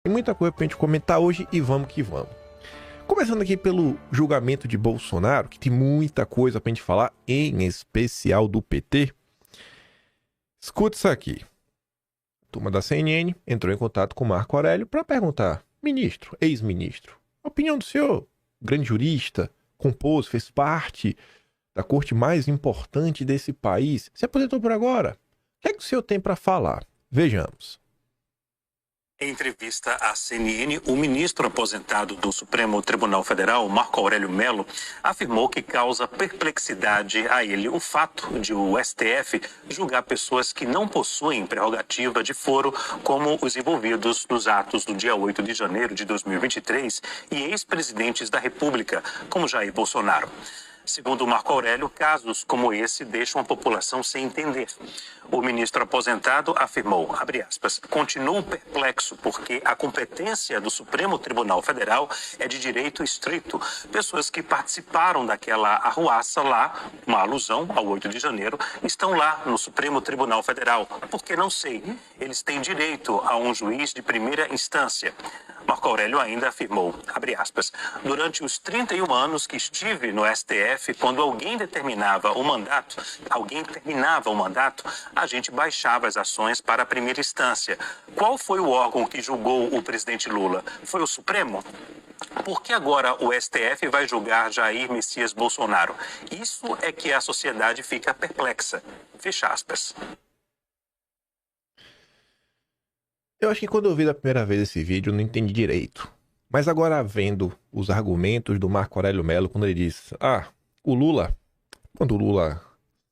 Tem muita coisa pra gente comentar hoje e vamos que vamos. Começando aqui pelo julgamento de Bolsonaro, que tem muita coisa pra gente falar, em especial do PT. Escuta isso aqui. A turma da CNN entrou em contato com o Marco Aurélio para perguntar: ministro, ex-ministro, a opinião do senhor, grande jurista, compôs, fez parte da corte mais importante desse país, se aposentou por agora. O que é que o senhor tem para falar? Vejamos. Em entrevista à CNN, o ministro aposentado do Supremo Tribunal Federal, Marco Aurélio Mello, afirmou que causa perplexidade a ele o fato de o STF julgar pessoas que não possuem prerrogativa de foro, como os envolvidos nos atos do dia 8 de janeiro de 2023 e ex-presidentes da República, como Jair Bolsonaro. Segundo Marco Aurélio, casos como esse deixam a população sem entender. O ministro aposentado afirmou, abre aspas, continuo perplexo porque a competência do Supremo Tribunal Federal é de direito estrito. Pessoas que participaram daquela arruaça lá, uma alusão ao 8 de janeiro, estão lá no Supremo Tribunal Federal. Porque não sei, eles têm direito a um juiz de primeira instância. Marco Aurélio ainda afirmou, abre aspas, durante os 31 anos que estive no STF, quando alguém terminava o mandato, a gente baixava as ações para a primeira instância. Qual foi o órgão que julgou o presidente Lula? Foi o Supremo? Por que agora o STF vai julgar Jair Messias Bolsonaro? Isso é que a sociedade fica perplexa. Fecha aspas. Eu acho que quando eu vi da primeira vez esse vídeo, eu não entendi direito. Mas agora vendo os argumentos do Marco Aurélio Mello, quando ele diz, quando o Lula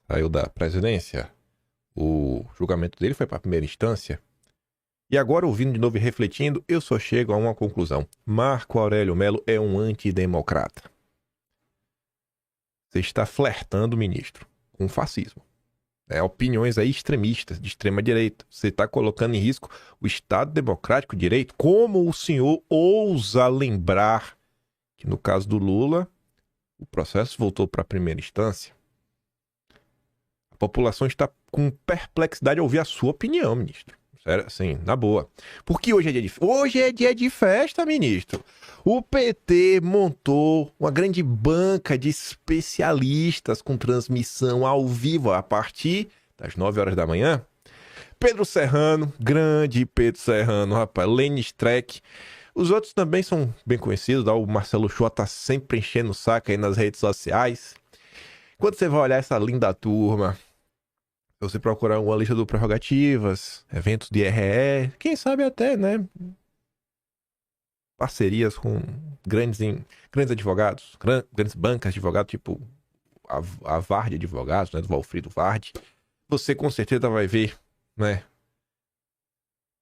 saiu da presidência, o julgamento dele foi para a primeira instância. E agora, ouvindo de novo e refletindo, eu só chego a uma conclusão. Marco Aurélio Mello é um antidemocrata. Você está flertando, ministro, com o fascismo. Opiniões aí extremistas, de extrema direita. Você está colocando em risco o Estado Democrático de Direito. Como o senhor ousa lembrar que no caso do Lula, o processo voltou para a primeira instância? A população está com perplexidade ao ouvir a sua opinião, ministro. Sério, assim, na boa. Porque hoje é dia de festa, ministro. O PT montou uma grande banca de especialistas com transmissão ao vivo a partir das 9 horas da manhã. Pedro Serrano, grande Pedro Serrano, rapaz, Lênin Streck. Os outros também são bem conhecidos, o Marcelo Shoa tá sempre enchendo o saco aí nas redes sociais. Quando você vai olhar essa linda turma, se você procurar uma lista de prerrogativas, eventos de IRE, quem sabe até, né? Parcerias com grandes advogados, grandes bancas de advogados, tipo a VAR de advogados, né? Do Valfrido Vardi. Você com certeza vai ver, né?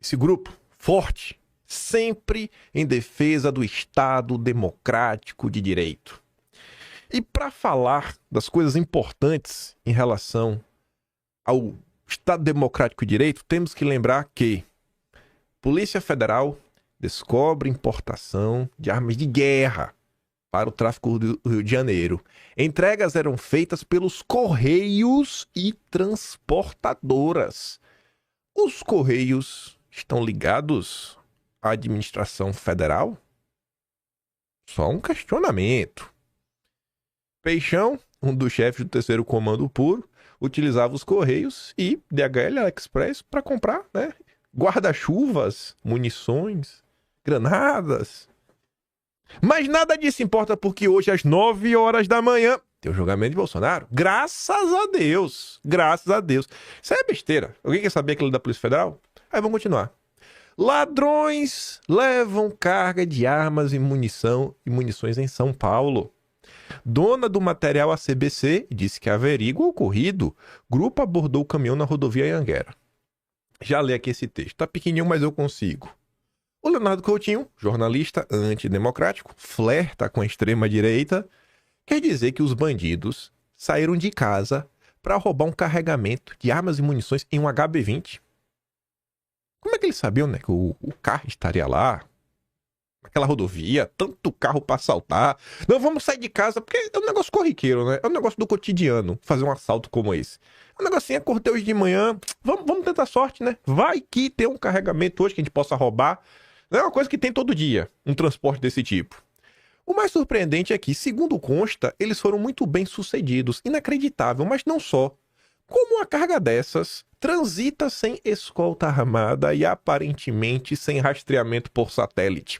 Esse grupo forte, sempre em defesa do Estado Democrático de Direito. E para falar das coisas importantes em relação ao Estado Democrático de Direito, temos que lembrar que Polícia Federal descobre importação de armas de guerra para o tráfico do Rio de Janeiro. Entregas eram feitas pelos Correios e transportadoras. Os Correios estão ligados à administração federal? Só um questionamento. Peixão, um dos chefes do terceiro comando puro, utilizava os Correios e DHL Express para comprar, né, guarda-chuvas, munições, granadas. Mas nada disso importa porque hoje às 9 horas da manhã tem o julgamento de Bolsonaro. Graças a Deus. Graças a Deus. Isso é besteira. Alguém quer saber aquilo da Polícia Federal? Aí vamos continuar. Ladrões levam carga de armas e munições em São Paulo. Dona do material ACBC disse que averigua o ocorrido. Grupo abordou o caminhão na rodovia Anhanguera. Já li aqui esse texto. Tá pequenininho, mas eu consigo. O Leonardo Coutinho, jornalista antidemocrático, flerta com a extrema-direita, quer dizer que os bandidos saíram de casa para roubar um carregamento de armas e munições em um HB20. Como é que eles sabiam, né, que o carro estaria lá? Aquela rodovia, tanto carro pra assaltar. Não, vamos sair de casa, porque é um negócio corriqueiro, né? É um negócio do cotidiano, fazer um assalto como esse. É um negocinho, acordei hoje de manhã, vamos tentar sorte, né? Vai que tem um carregamento hoje que a gente possa roubar. Não é uma coisa que tem todo dia, um transporte desse tipo. O mais surpreendente é que, segundo consta, eles foram muito bem sucedidos. Inacreditável, mas não só. Como uma carga dessas transita sem escolta armada e aparentemente sem rastreamento por satélite?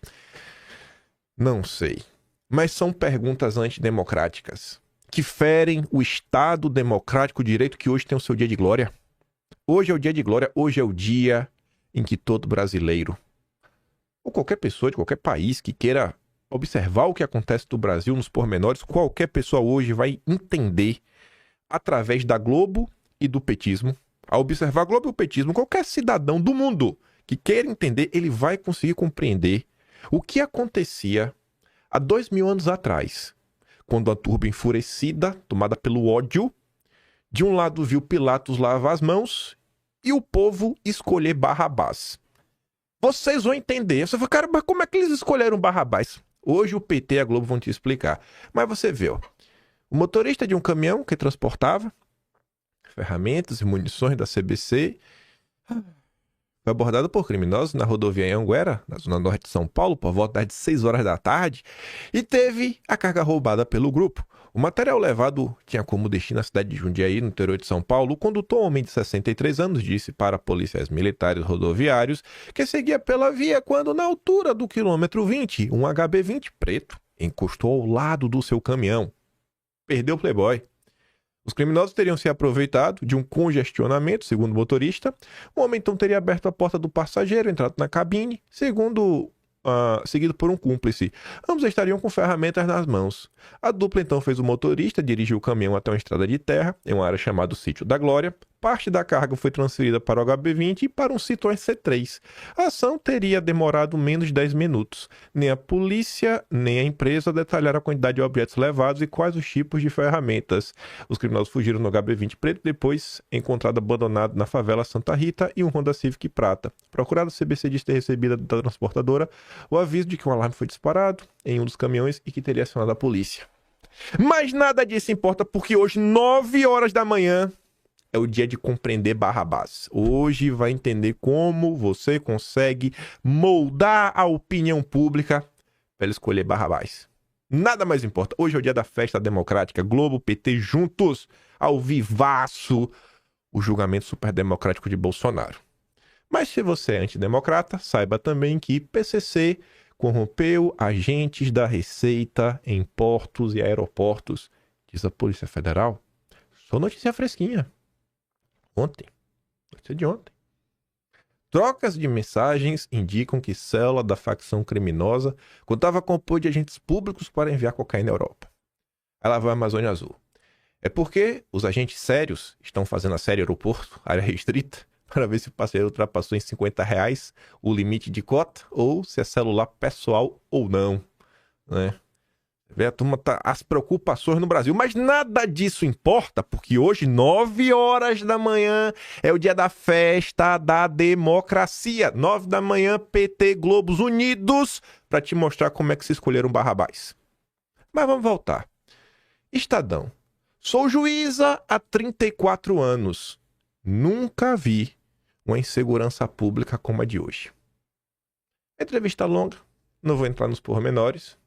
Não sei. Mas são perguntas antidemocráticas que ferem o Estado democrático de direito que hoje tem o seu dia de glória. Hoje é o dia de glória, hoje é o dia em que todo brasileiro, ou qualquer pessoa de qualquer país que queira observar o que acontece no Brasil nos pormenores, qualquer pessoa hoje vai entender através da Globo e do petismo. Ao observar a Globo e o petismo, qualquer cidadão do mundo que queira entender, ele vai conseguir compreender o que acontecia há 2000 anos atrás, quando a turba enfurecida, tomada pelo ódio, de um lado viu Pilatos lavar as mãos e o povo escolher Barrabás. Vocês vão entender. Você fala, cara, mas como é que eles escolheram Barrabás? Hoje o PT e a Globo vão te explicar. Mas você vê, ó, o motorista de um caminhão que transportava ferramentas e munições da CBC foi abordado por criminosos na rodovia Anhanguera, na zona norte de São Paulo, por volta das 6 horas da tarde, e teve a carga roubada pelo grupo. O material levado tinha como destino a cidade de Jundiaí, no interior de São Paulo. O condutor, um homem de 63 anos, disse para policiais militares rodoviários que seguia pela via quando, na altura do quilômetro 20, um HB20 preto encostou ao lado do seu caminhão. Perdeu o Playboy. Os criminosos teriam se aproveitado de um congestionamento, segundo o motorista. O homem então teria aberto a porta do passageiro, entrado na cabine, seguido por um cúmplice. Ambos estariam com ferramentas nas mãos. A dupla então fez o motorista dirigir o caminhão até uma estrada de terra, em uma área chamada Sítio da Glória. Parte da carga foi transferida para o HB20 e para um Citroën C3. A ação teria demorado menos de 10 minutos. Nem a polícia, nem a empresa detalharam a quantidade de objetos levados e quais os tipos de ferramentas. Os criminosos fugiram no HB20 preto, depois encontrado abandonado na favela Santa Rita, e um Honda Civic prata. Procurado, o CBC diz ter recebido da transportadora o aviso de que um alarme foi disparado em um dos caminhões e que teria acionado a polícia. Mas nada disso importa, porque hoje, 9 horas da manhã, é o dia de compreender Barrabás. Hoje vai entender como você consegue moldar a opinião pública para escolher Barrabás. Nada mais importa. Hoje é o dia da festa democrática. Globo, PT juntos, ao vivaço, o julgamento superdemocrático de Bolsonaro. Mas se você é antidemocrata, saiba também que PCC corrompeu agentes da Receita em portos e aeroportos, diz a Polícia Federal. Só notícia fresquinha. Ontem. Notícia de ontem. Trocas de mensagens indicam que célula da facção criminosa contava com apoio de agentes públicos para enviar cocaína à Europa. Ela vai à Amazônia Azul. É porque os agentes sérios estão fazendo a série aeroporto, área restrita, para ver se o passageiro ultrapassou em R$50 o limite de cota ou se é celular pessoal ou não, né? A turma tá as preocupações no Brasil, mas nada disso importa, porque hoje, 9 horas da manhã, é o dia da festa da democracia. 9 da manhã, PT Globos unidos para te mostrar como é que se escolheram Barrabás. Mas vamos voltar. Estadão. Sou juíza há 34 anos. Nunca vi uma insegurança pública como a de hoje. Entrevista longa, não vou entrar nos pormenores.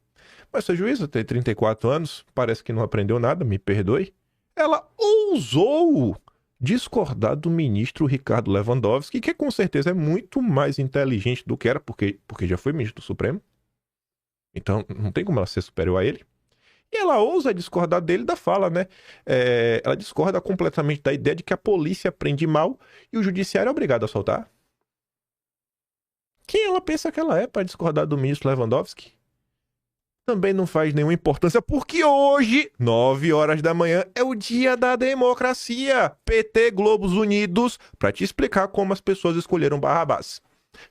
Mas sua juíza tem 34 anos, parece que não aprendeu nada, me perdoe. Ela ousou discordar do ministro Ricardo Lewandowski, que com certeza é muito mais inteligente do que era, porque já foi ministro do Supremo. Então não tem como ela ser superior a ele. E ela ousa discordar dele da fala, né? Ela discorda completamente da ideia de que a polícia prende mal e o judiciário é obrigado a soltar. Quem ela pensa que ela é para discordar do ministro Lewandowski? Também não faz nenhuma importância, porque hoje, 9 horas da manhã, é o dia da democracia. PT Globos unidos para te explicar como as pessoas escolheram Barrabás.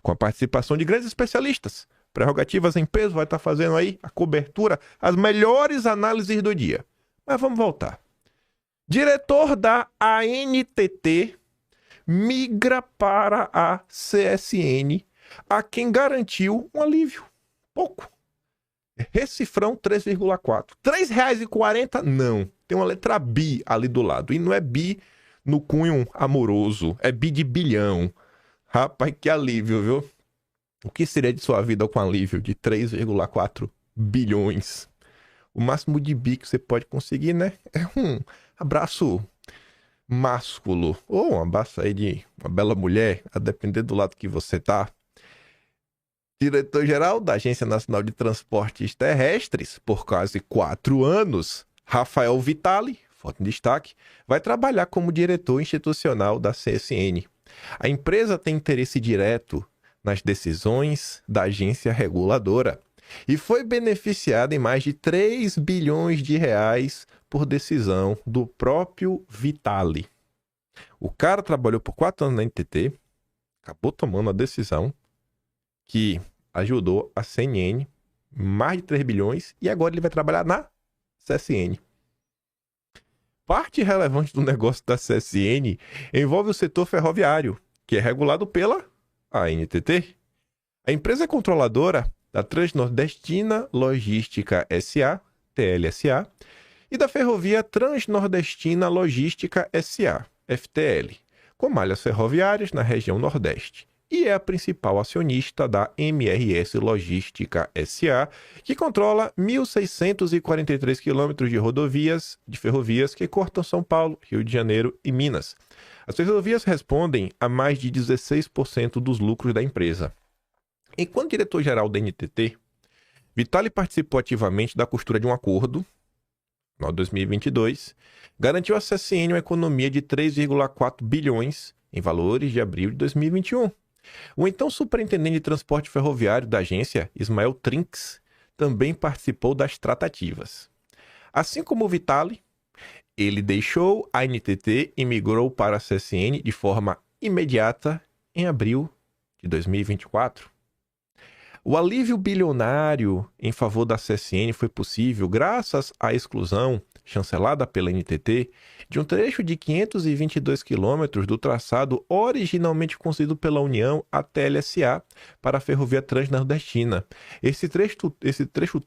Com a participação de grandes especialistas. Prerrogativas em peso vai estar fazendo aí a cobertura, as melhores análises do dia. Mas vamos voltar. Diretor da ANTT migra para a CSN, a quem garantiu um alívio. Pouco. Recifrão 3,4. R$3,40? Não. Tem uma letra bi ali do lado. E não é bi no cunho amoroso. É bi de bilhão. Rapaz, que alívio, viu? O que seria de sua vida com alívio de 3,4 bilhões? O máximo de bi que você pode conseguir, né? É um abraço másculo. Ou um abraço aí de uma bela mulher, a depender do lado que você tá. Diretor-geral da Agência Nacional de Transportes Terrestres, por quase 4 anos, Rafael Vitali, foto em destaque, vai trabalhar como diretor institucional da CSN. A empresa tem interesse direto nas decisões da agência reguladora e foi beneficiada em mais de 3 bilhões de reais por decisão do próprio Vitali. O cara trabalhou por 4 anos na NTT, acabou tomando a decisão que ajudou a CNN, mais de 3 bilhões, e agora ele vai trabalhar na CSN. Parte relevante do negócio da CSN envolve o setor ferroviário, que é regulado pela ANTT. A empresa é controladora da Transnordestina Logística SA, TLSA, e da Ferrovia Transnordestina Logística SA, FTL, com malhas ferroviárias na região Nordeste. E é a principal acionista da MRS Logística SA, que controla 1.643 quilômetros de ferrovias que cortam São Paulo, Rio de Janeiro e Minas. As ferrovias respondem a mais de 16% dos lucros da empresa. Enquanto diretor-geral da NTT, Vitali participou ativamente da costura de um acordo, no 2022, garantiu à CSN uma economia de 3,4 bilhões em valores de abril de 2021. O então superintendente de transporte ferroviário da agência, Ismael Trinks, também participou das tratativas. Assim como Vitali, ele deixou a NTT e migrou para a CSN de forma imediata em abril de 2024. O alívio bilionário em favor da CSN foi possível graças à exclusão, chancelada pela NTT, de um trecho de 522 quilômetros do traçado originalmente construído pela União até LSA para a Ferrovia Transnordestina. Esse trecho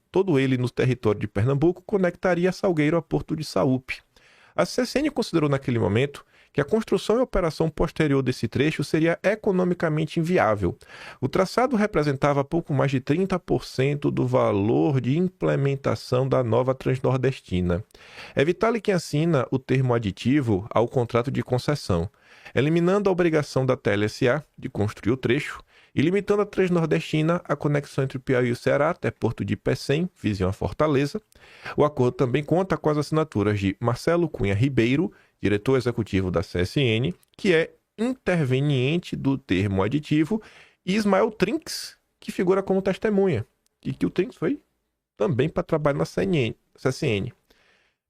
todo ele no território de Pernambuco, conectaria Salgueiro a Porto de Saúpe. A CSN considerou naquele momento que a construção e operação posterior desse trecho seria economicamente inviável. O traçado representava pouco mais de 30% do valor de implementação da nova Transnordestina. É Vitali quem assina o termo aditivo ao contrato de concessão, eliminando a obrigação da TLSA de construir o trecho e limitando a Transnordestina à conexão entre Piauí e o Ceará até Porto de Pecém, vizinho a Fortaleza. O acordo também conta com as assinaturas de Marcelo Cunha Ribeiro, diretor executivo da CSN, que é interveniente do termo aditivo, e Ismael Trinks, que figura como testemunha, e que o Trinks foi também para trabalhar na CSN.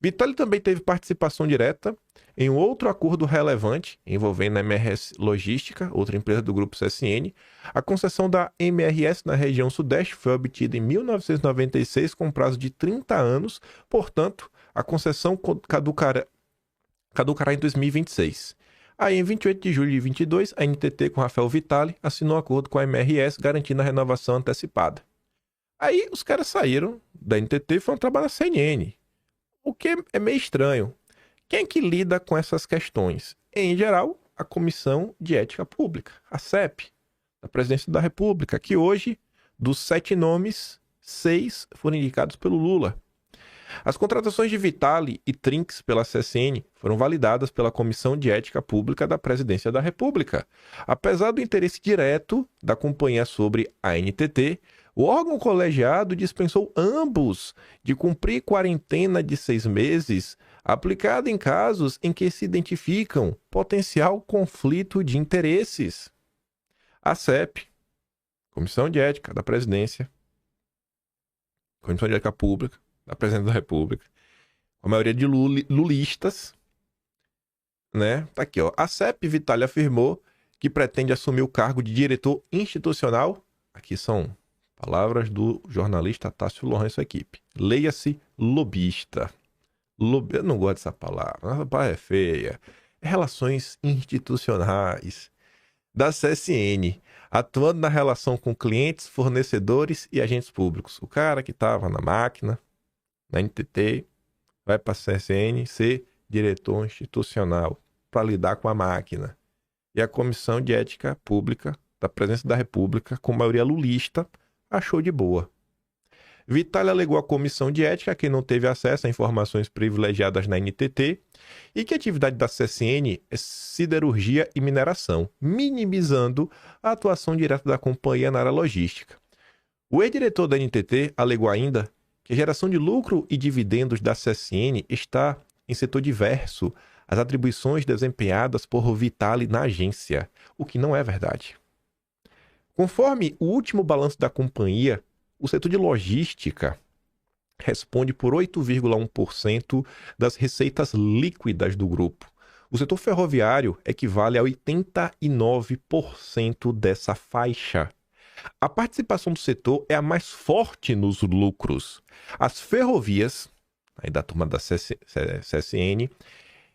Vitali também teve participação direta em um outro acordo relevante envolvendo a MRS Logística, outra empresa do grupo CSN. A concessão da MRS na região Sudeste foi obtida em 1996 com prazo de 30 anos, portanto, a concessão caducará em 2026. Aí, em 28 de julho de 2022, a NTT, com Rafael Vitali, assinou um acordo com a MRS, garantindo a renovação antecipada. Aí, os caras saíram da NTT e foram trabalhar na CNN. O que é meio estranho. Quem é que lida com essas questões? Em geral, a Comissão de Ética Pública, a CEP, da Presidência da República, que hoje, dos 7 nomes, 6 foram indicados pelo Lula. As contratações de Vitali e Trinks pela CSN foram validadas pela Comissão de Ética Pública da Presidência da República. Apesar do interesse direto da companhia sobre a NTT, o órgão colegiado dispensou ambos de cumprir quarentena de 6 meses, aplicada em casos em que se identificam potencial conflito de interesses. A CEP, Comissão de Ética da Presidência, Comissão de Ética Pública da Presidência da República, com a maioria de lulistas, né? Tá aqui, ó. A CEP Vitali afirmou que pretende assumir o cargo de diretor institucional. Aqui são palavras do jornalista Tássio Lourenço equipe. Leia-se lobista. Eu não gosto dessa palavra. Essa palavra é feia. É relações institucionais da CSN, atuando na relação com clientes, fornecedores e agentes públicos. O cara que estava na máquina, na NTT, vai para a CSN ser diretor institucional para lidar com a máquina. E a Comissão de Ética Pública da Presidência da República, com maioria lulista, achou de boa. Vitale alegou à comissão de ética que não teve acesso a informações privilegiadas na NTT e que a atividade da CSN é siderurgia e mineração, minimizando a atuação direta da companhia na área logística. O ex-diretor da NTT alegou ainda que a geração de lucro e dividendos da CSN está em setor diverso às atribuições desempenhadas por Vitale na agência, o que não é verdade. Conforme o último balanço da companhia, o setor de logística responde por 8,1% das receitas líquidas do grupo. O setor ferroviário equivale a 89% dessa faixa. A participação do setor é a mais forte nos lucros. As ferrovias, aí da turma da CSN,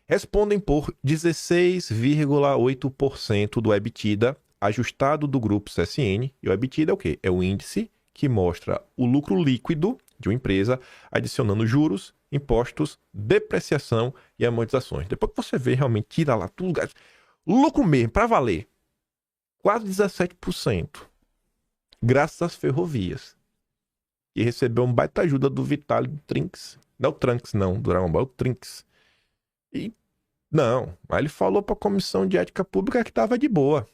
respondem por 16,8% do EBITDA ajustado do grupo CSN. E o EBITDA é o quê? É o índice que mostra o lucro líquido de uma empresa, adicionando juros, impostos, depreciação e amortizações. Depois que você vê, realmente tira lá tudo, lucro mesmo, para valer, quase 17%, graças às ferrovias. E recebeu uma baita ajuda do Vitale do Trinks. Não é o Trunks, não, do Dragon Ball, é o Trinks. E não, mas ele falou para a Comissão de Ética Pública que estava de boa.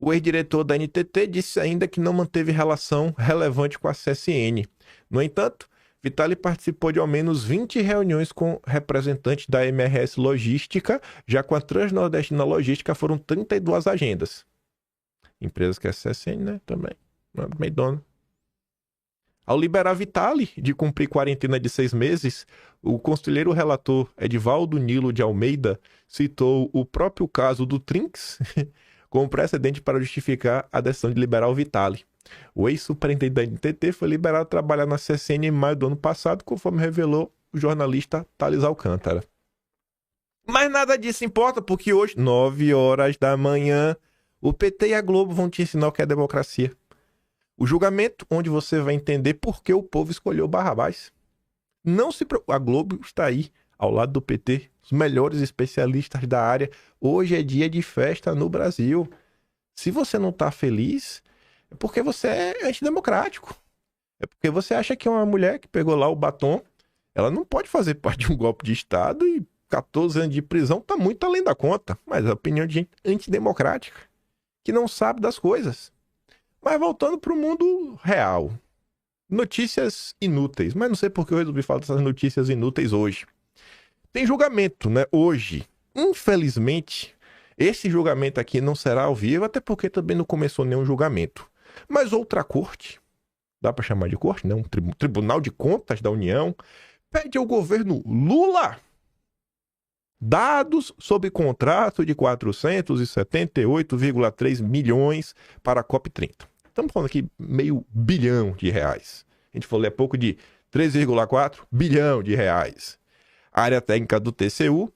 O ex-diretor da NTT disse ainda que não manteve relação relevante com a CSN. No entanto, Vitale participou de ao menos 20 reuniões com representantes da MRS Logística, já com a Transnordestina Logística foram 32 agendas. Empresas que é a CSN, né? Também. Meio dono. Ao liberar Vitale de cumprir quarentena de 6 meses, o conselheiro relator Edivaldo Nilo de Almeida citou o próprio caso do Trinks como precedente para justificar a decisão de liberar o Vitale. O ex-superintendente da NTT foi liberado a trabalhar na CSN em maio do ano passado, conforme revelou o jornalista Thales Alcântara. Mas nada disso importa, porque hoje, 9 horas da manhã, o PT e a Globo vão te ensinar o que é democracia. O julgamento, onde você vai entender por que o povo escolheu Barrabás. Não se preocupe, a Globo está aí, ao lado do PT, os melhores especialistas da área. Hoje é dia de festa no Brasil. Se você não está feliz, é porque você é antidemocrático. É porque você acha que é uma mulher que pegou lá o batom, ela não pode fazer parte de um golpe de Estado e 14 anos de prisão está muito além da conta. Mas é a opinião de gente antidemocrática, que não sabe das coisas. Mas voltando para o mundo real. Notícias inúteis. Mas não sei por que eu resolvi falar dessas notícias inúteis hoje. Tem julgamento, né? Hoje. Infelizmente, esse julgamento aqui não será ao vivo, até porque também não começou nenhum julgamento. Mas outra corte, dá para chamar de corte, né? Um Tribunal de Contas da União, pede ao governo Lula dados sobre contrato de 478,3 milhões para a COP30. Estamos falando aqui meio bilhão de reais. A gente falou há pouco de 3,4 bilhão de reais. A área técnica do TCU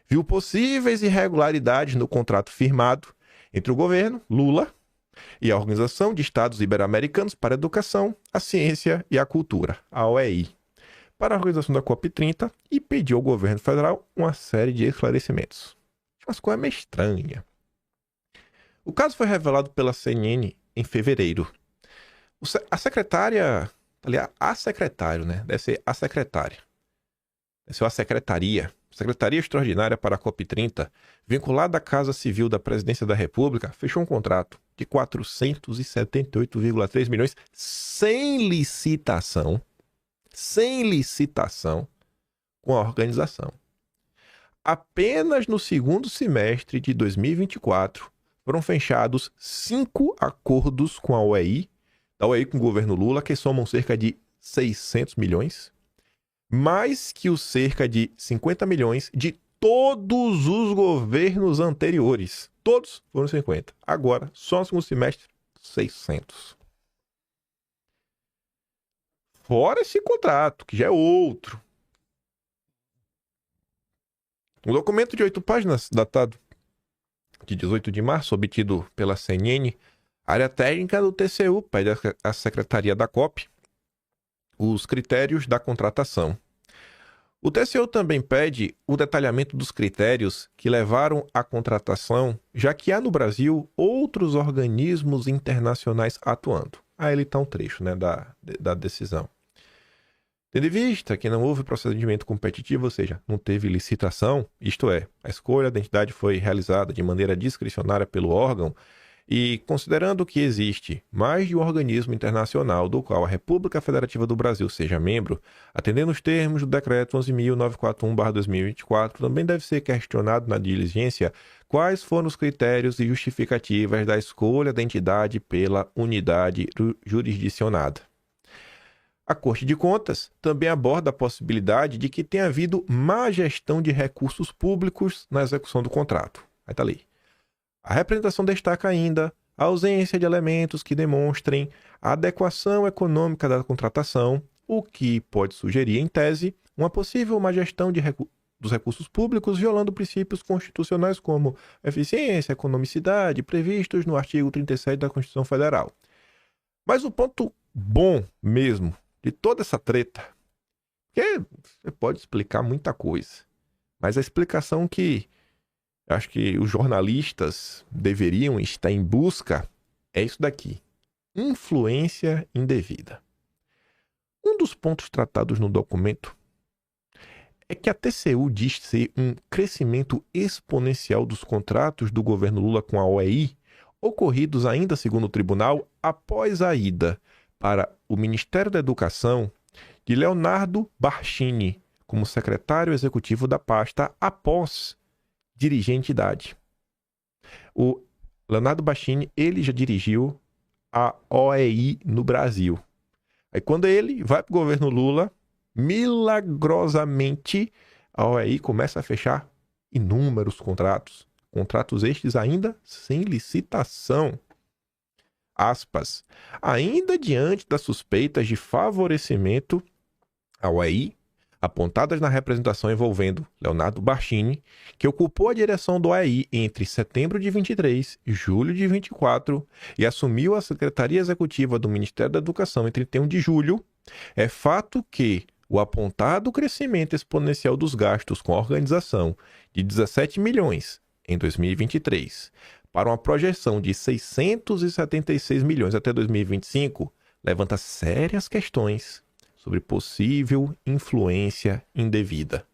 viu possíveis irregularidades no contrato firmado entre o governo, Lula, e a Organização de Estados Ibero-Americanos para a Educação, a Ciência e a Cultura, a OEI, para a organização da COP30 e pediu ao governo federal uma série de esclarecimentos. Umas coisas meio estranhas. O caso foi revelado pela CNN em fevereiro. A secretária, aliás, a secretário, né? Deve ser a secretária. Deve ser a Secretaria Extraordinária para a COP30, vinculada à Casa Civil da Presidência da República, fechou um contrato de 478,3 milhões sem licitação, com a organização. Apenas no segundo semestre de 2024 foram fechados 5 acordos com a OEI, da OEI com o governo Lula, que somam cerca de 600 milhões, mais que os cerca de 50 milhões de todos os governos anteriores. Todos foram 50. Agora, só no segundo semestre, 600. Fora esse contrato, que já é outro. Um documento de 8 páginas, datado de 18 de março, obtido pela CNN, área técnica do TCU, pede à Secretaria da COP os critérios da contratação. O TCU também pede o detalhamento dos critérios que levaram à contratação, já que há no Brasil outros organismos internacionais atuando. Aí ele está um trecho, né, da decisão. Tendo em vista que não houve procedimento competitivo, ou seja, não teve licitação, isto é, a escolha da entidade foi realizada de maneira discricionária pelo órgão, e considerando que existe mais de um organismo internacional do qual a República Federativa do Brasil seja membro, atendendo os termos do Decreto 11.941/2024, também deve ser questionado na diligência quais foram os critérios e justificativas da escolha da entidade pela unidade jurisdicionada. A Corte de Contas também aborda a possibilidade de que tenha havido má gestão de recursos públicos na execução do contrato. Aí está ali. A representação destaca ainda a ausência de elementos que demonstrem a adequação econômica da contratação, o que pode sugerir, em tese, uma possível má gestão dos recursos públicos, violando princípios constitucionais como eficiência, economicidade, previstos no artigo 37 da Constituição Federal. Mas o ponto bom mesmo de toda essa treta, porque você pode explicar muita coisa, mas a explicação que acho que os jornalistas deveriam estar em busca é isso daqui: influência indevida. Um dos pontos tratados no documento é que a TCU diz ser um crescimento exponencial dos contratos do governo Lula com a OEI, ocorridos ainda segundo o tribunal após a ida para o Ministério da Educação de Leonardo Barchini como secretário executivo da pasta após dirigir a entidade. O Leonardo Barchini, ele já dirigiu a OEI no Brasil. Aí quando ele vai para o governo Lula, milagrosamente a OEI começa a fechar inúmeros contratos. Contratos estes ainda sem licitação. Aspas. Ainda diante das suspeitas de favorecimento à OEI, apontadas na representação envolvendo Leonardo Barchini, que ocupou a direção do OEI entre setembro de 23 e julho de 24 e assumiu a Secretaria Executiva do Ministério da Educação em 31 de julho, é fato que o apontado crescimento exponencial dos gastos com a organização de 17 milhões em 2023 para uma projeção de 676 milhões até 2025 levanta sérias questões sobre possível influência indevida.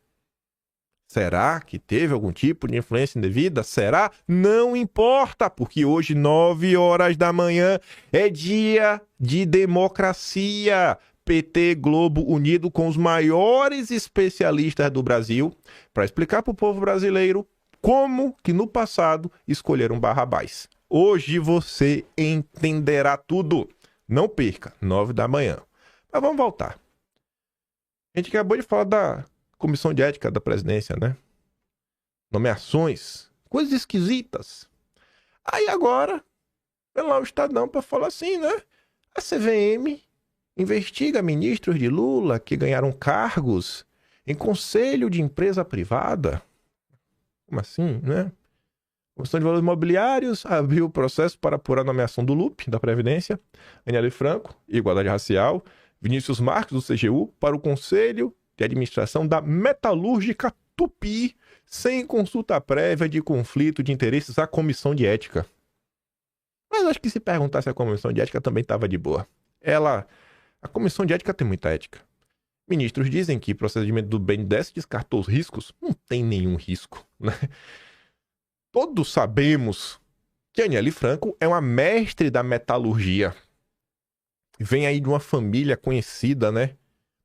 Será que teve algum tipo de influência indevida? Será? Não importa, porque hoje, 9 horas da manhã, é dia de democracia. PT Globo unido com os maiores especialistas do Brasil para explicar para o povo brasileiro como que no passado escolheram Barrabás. Hoje você entenderá tudo. Não perca, 9 da manhã. Mas vamos voltar. A gente acabou de falar da Comissão de Ética da Presidência, né? Nomeações, coisas esquisitas. Aí agora, vem lá o Estadão para falar assim, né? A CVM investiga ministros de Lula que ganharam cargos em conselho de empresa privada. Como assim, né? A Comissão de Valores Imobiliários abriu o processo para apurar a nomeação do Lupe, da Previdência, Aniele Franco, Igualdade Racial, Vinícius Marques, do CGU, para o Conselho de Administração da Metalúrgica Tupi, sem consulta prévia de conflito de interesses à Comissão de Ética. Mas acho que se perguntasse a Comissão de Ética também estava de boa. A Comissão de Ética tem muita ética. Ministros dizem que o procedimento do BNDES descartou os riscos. Não tem nenhum risco, né? Todos sabemos que a Aniele Franco é uma mestre da metalurgia. Vem aí de uma família conhecida, né?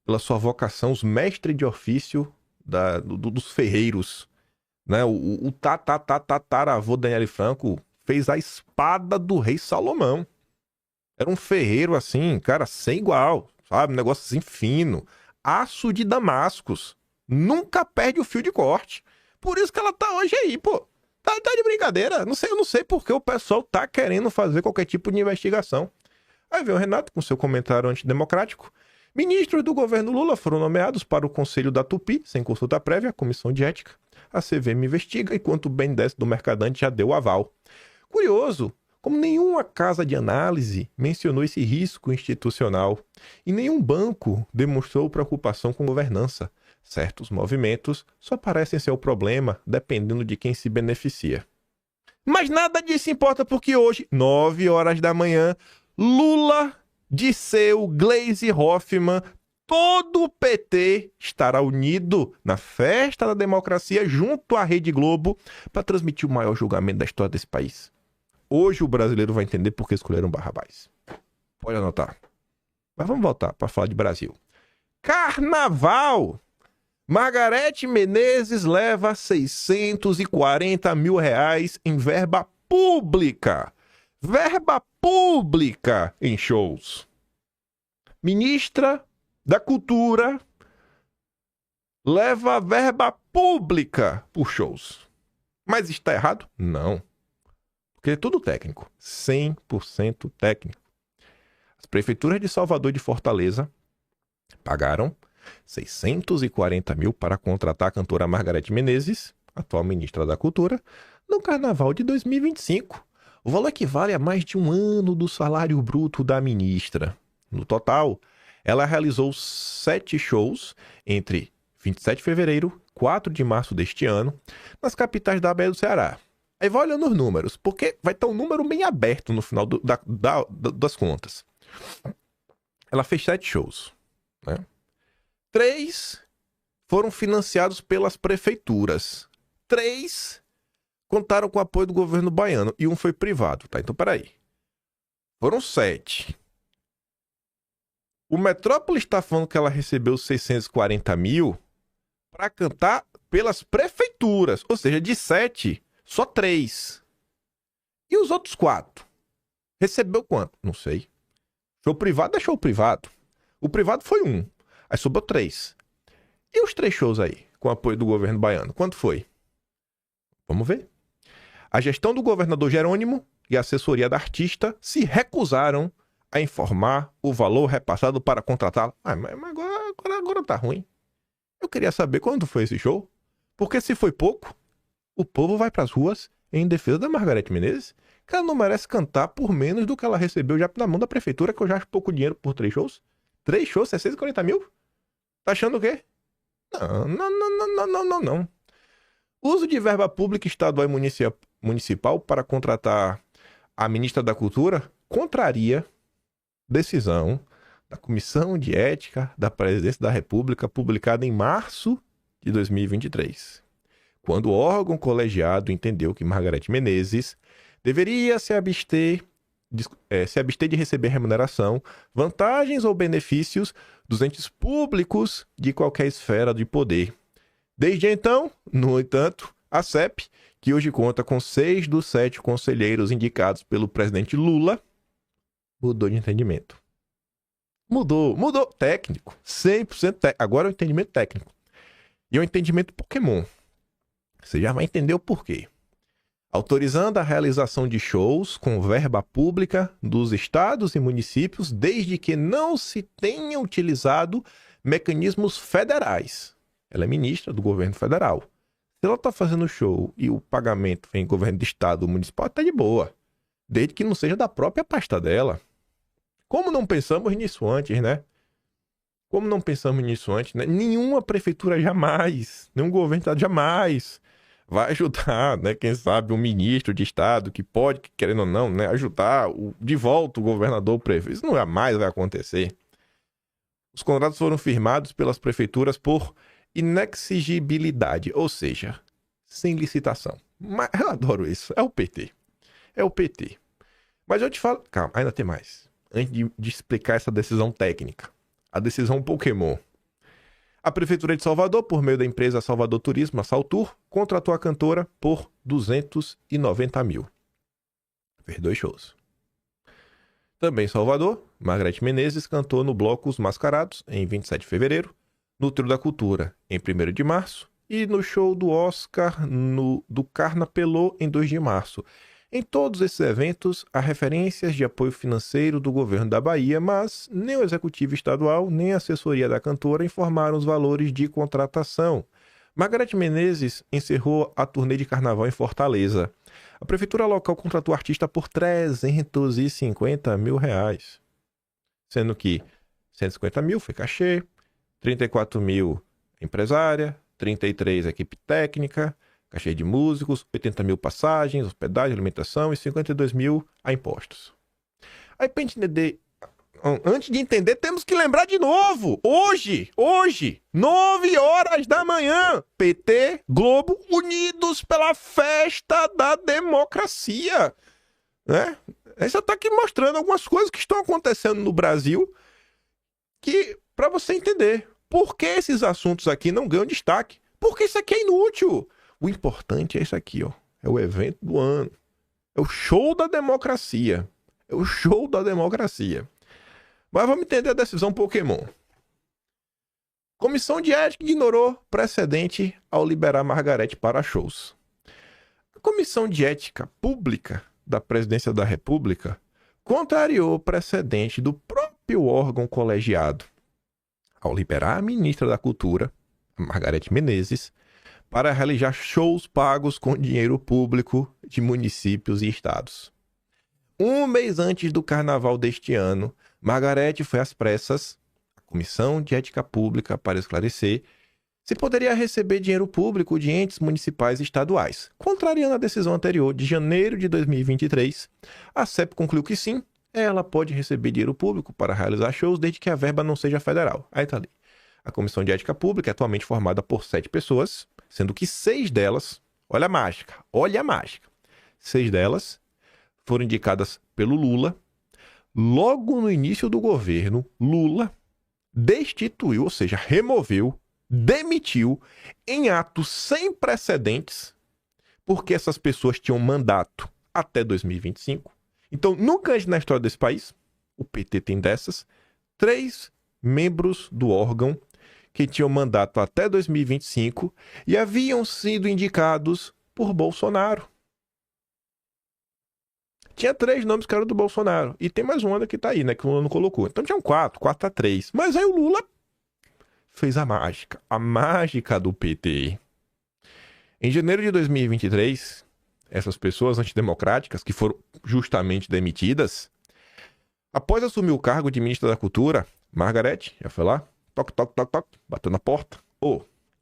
Pela sua vocação, os mestres de ofício dos ferreiros. Né? O tataravô da Aniele Franco fez a espada do rei Salomão. Era um ferreiro assim, cara, sem igual, sabe? Um negócio assim fino. Aço de Damascus. Nunca perde o fio de corte. Por isso que ela tá hoje aí, pô. Tá de brincadeira. Eu não sei porque o pessoal tá querendo fazer qualquer tipo de investigação. Aí vem o Renato com seu comentário antidemocrático. Ministros do governo Lula foram nomeados para o Conselho da Tupi, sem consulta prévia, Comissão de Ética. A CVM investiga, enquanto o BNDES do Mercadante já deu aval. Curioso, como nenhuma casa de análise mencionou esse risco institucional e nenhum banco demonstrou preocupação com governança. certos movimentos só parecem ser o problema dependendo de quem se beneficia. Mas nada disso importa porque hoje, 9 horas da manhã, Lula, Disseu, Gleisi Hoffmann, todo o PT estará unido na festa da democracia junto à Rede Globo para transmitir o maior julgamento da história desse país. Hoje o brasileiro vai entender por que escolheram Barrabás. Pode anotar. Mas vamos voltar para falar de Brasil. Carnaval! Margarete Menezes leva 640 mil reais em verba pública. Verba pública em shows. Ministra da Cultura leva verba pública por shows. Mas está errado? Não. Porque é tudo técnico. 100% técnico. As prefeituras de Salvador e de Fortaleza pagaram 640 mil para contratar a cantora Margarete Menezes, atual ministra da Cultura, no Carnaval de 2025. O valor equivale a mais de um ano do salário bruto da ministra. No total, ela realizou 7 shows entre 27 de fevereiro e 4 de março deste ano, nas capitais da Bahia do Ceará. Aí vai olhando os números, porque vai estar um número bem aberto no final das contas. Ela fez 7 shows, né? 3 foram financiados pelas prefeituras. 3 contaram com o apoio do governo baiano e um foi privado, tá? Então, peraí. Foram 7. O Metrópole está falando que ela recebeu 640 mil para cantar pelas prefeituras. Ou seja, de 7, só 3. E os outros 4? Recebeu quanto? Não sei. Show privado é show privado. O privado foi 1. Aí sobrou 3. E os 3 shows aí, com apoio do governo baiano? Quanto foi? Vamos ver. A gestão do governador Jerônimo e a assessoria da artista se recusaram a informar o valor repassado para contratá-la. Mas agora tá ruim. Eu queria saber quando foi esse show. Porque se foi pouco, o povo vai pras ruas em defesa da Margarete Menezes, que ela não merece cantar por menos do que ela recebeu já na mão da prefeitura, que eu já acho pouco dinheiro por 3 shows. 3 shows, 640 mil? Tá achando o quê? Não. Uso de verba pública estadual e municipal para contratar a ministra da Cultura contraria decisão da Comissão de Ética da Presidência da República publicada em março de 2023, quando o órgão colegiado entendeu que Margarete Menezes deveria se abster de receber remuneração, vantagens ou benefícios dos entes públicos de qualquer esfera de poder. Desde então, no entanto, a CEP, que hoje conta com 6 dos 7 conselheiros indicados pelo presidente Lula, mudou de entendimento. Mudou técnico, 100% técnico. Agora é o entendimento técnico. E é o entendimento Pokémon. Você já vai entender o porquê. Autorizando a realização de shows com verba pública dos estados e municípios, desde que não se tenham utilizado mecanismos federais. Ela é ministra do governo federal. Se ela está fazendo show e o pagamento vem em governo de estado ou municipal, está de boa. Desde que não seja da própria pasta dela. Como não pensamos nisso antes, né? Nenhuma prefeitura jamais, nenhum governo de estado jamais vai ajudar, né? Quem sabe um ministro de estado que pode, querendo ou não, né, ajudar de volta o governador, o prefeito. Isso não jamais vai acontecer. Os contratos foram firmados pelas prefeituras por inexigibilidade, ou seja, sem licitação. Mas eu adoro isso. É o PT. Mas eu te falo... Calma, ainda tem mais. Antes de explicar essa decisão técnica. A decisão Pokémon. A Prefeitura de Salvador, por meio da empresa Salvador Turismo, a Saltur, contratou a cantora por 290 mil. Fez 2 shows. Também em Salvador, Margarete Menezes cantou no bloco Os Mascarados, em 27 de fevereiro, no Trio da Cultura, em 1º de março, e no show do Oscar do Carnapelô, em 2 de março. Em todos esses eventos, há referências de apoio financeiro do governo da Bahia, mas nem o executivo estadual, nem a assessoria da cantora informaram os valores de contratação. Margarete Menezes encerrou a turnê de carnaval em Fortaleza. A prefeitura local contratou o artista por 350 mil reais, sendo que 150 mil foi cachê, 34 mil empresária, 33 equipe técnica, cachê de músicos, 80 mil passagens, hospedagem, alimentação e 52 mil a impostos. Aí pra gente entender, antes de entender, temos que lembrar de novo. Hoje, 9 horas da manhã, PT, Globo, unidos pela festa da democracia. Né? Você tá aqui mostrando algumas coisas que estão acontecendo no Brasil que, para você entender, por que esses assuntos aqui não ganham destaque? Porque isso aqui é inútil. O importante é isso aqui, ó. É o evento do ano. É o show da democracia. É o show da democracia. Mas vamos entender a decisão Pokémon. Comissão de Ética ignorou precedente ao liberar Margarete para shows. A Comissão de Ética Pública da Presidência da República contrariou o precedente do próprio órgão colegiado ao liberar a ministra da Cultura, Margarete Menezes, para realizar shows pagos com dinheiro público de municípios e estados. Um mês antes do carnaval deste ano, Margarete foi às pressas à Comissão de Ética Pública para esclarecer se poderia receber dinheiro público de entes municipais e estaduais. Contrariando a decisão anterior de janeiro de 2023, a CEP concluiu que sim, ela pode receber dinheiro público para realizar shows desde que a verba não seja federal. Aí tá ali. A Comissão de Ética Pública é atualmente formada por 7 pessoas, sendo que 6 delas, olha a mágica, 6 delas foram indicadas pelo Lula. Logo no início do governo, Lula destituiu, ou seja, removeu, demitiu, em atos sem precedentes, porque essas pessoas tinham mandato até 2025. Então, nunca antes na história desse país, o PT tem dessas, 3 membros do órgão que tinham mandato até 2025 e haviam sido indicados por Bolsonaro. Tinha 3 nomes que eram do Bolsonaro. E tem mais um ainda que tá aí, né? Que o Lula não colocou. Então tinham 4 a 3. Mas aí o Lula fez a mágica. A mágica do PT. Em janeiro de 2023, essas pessoas antidemocráticas que foram justamente demitidas, após assumir o cargo de ministra da Cultura, Margarete já foi lá, toque, bateu na porta.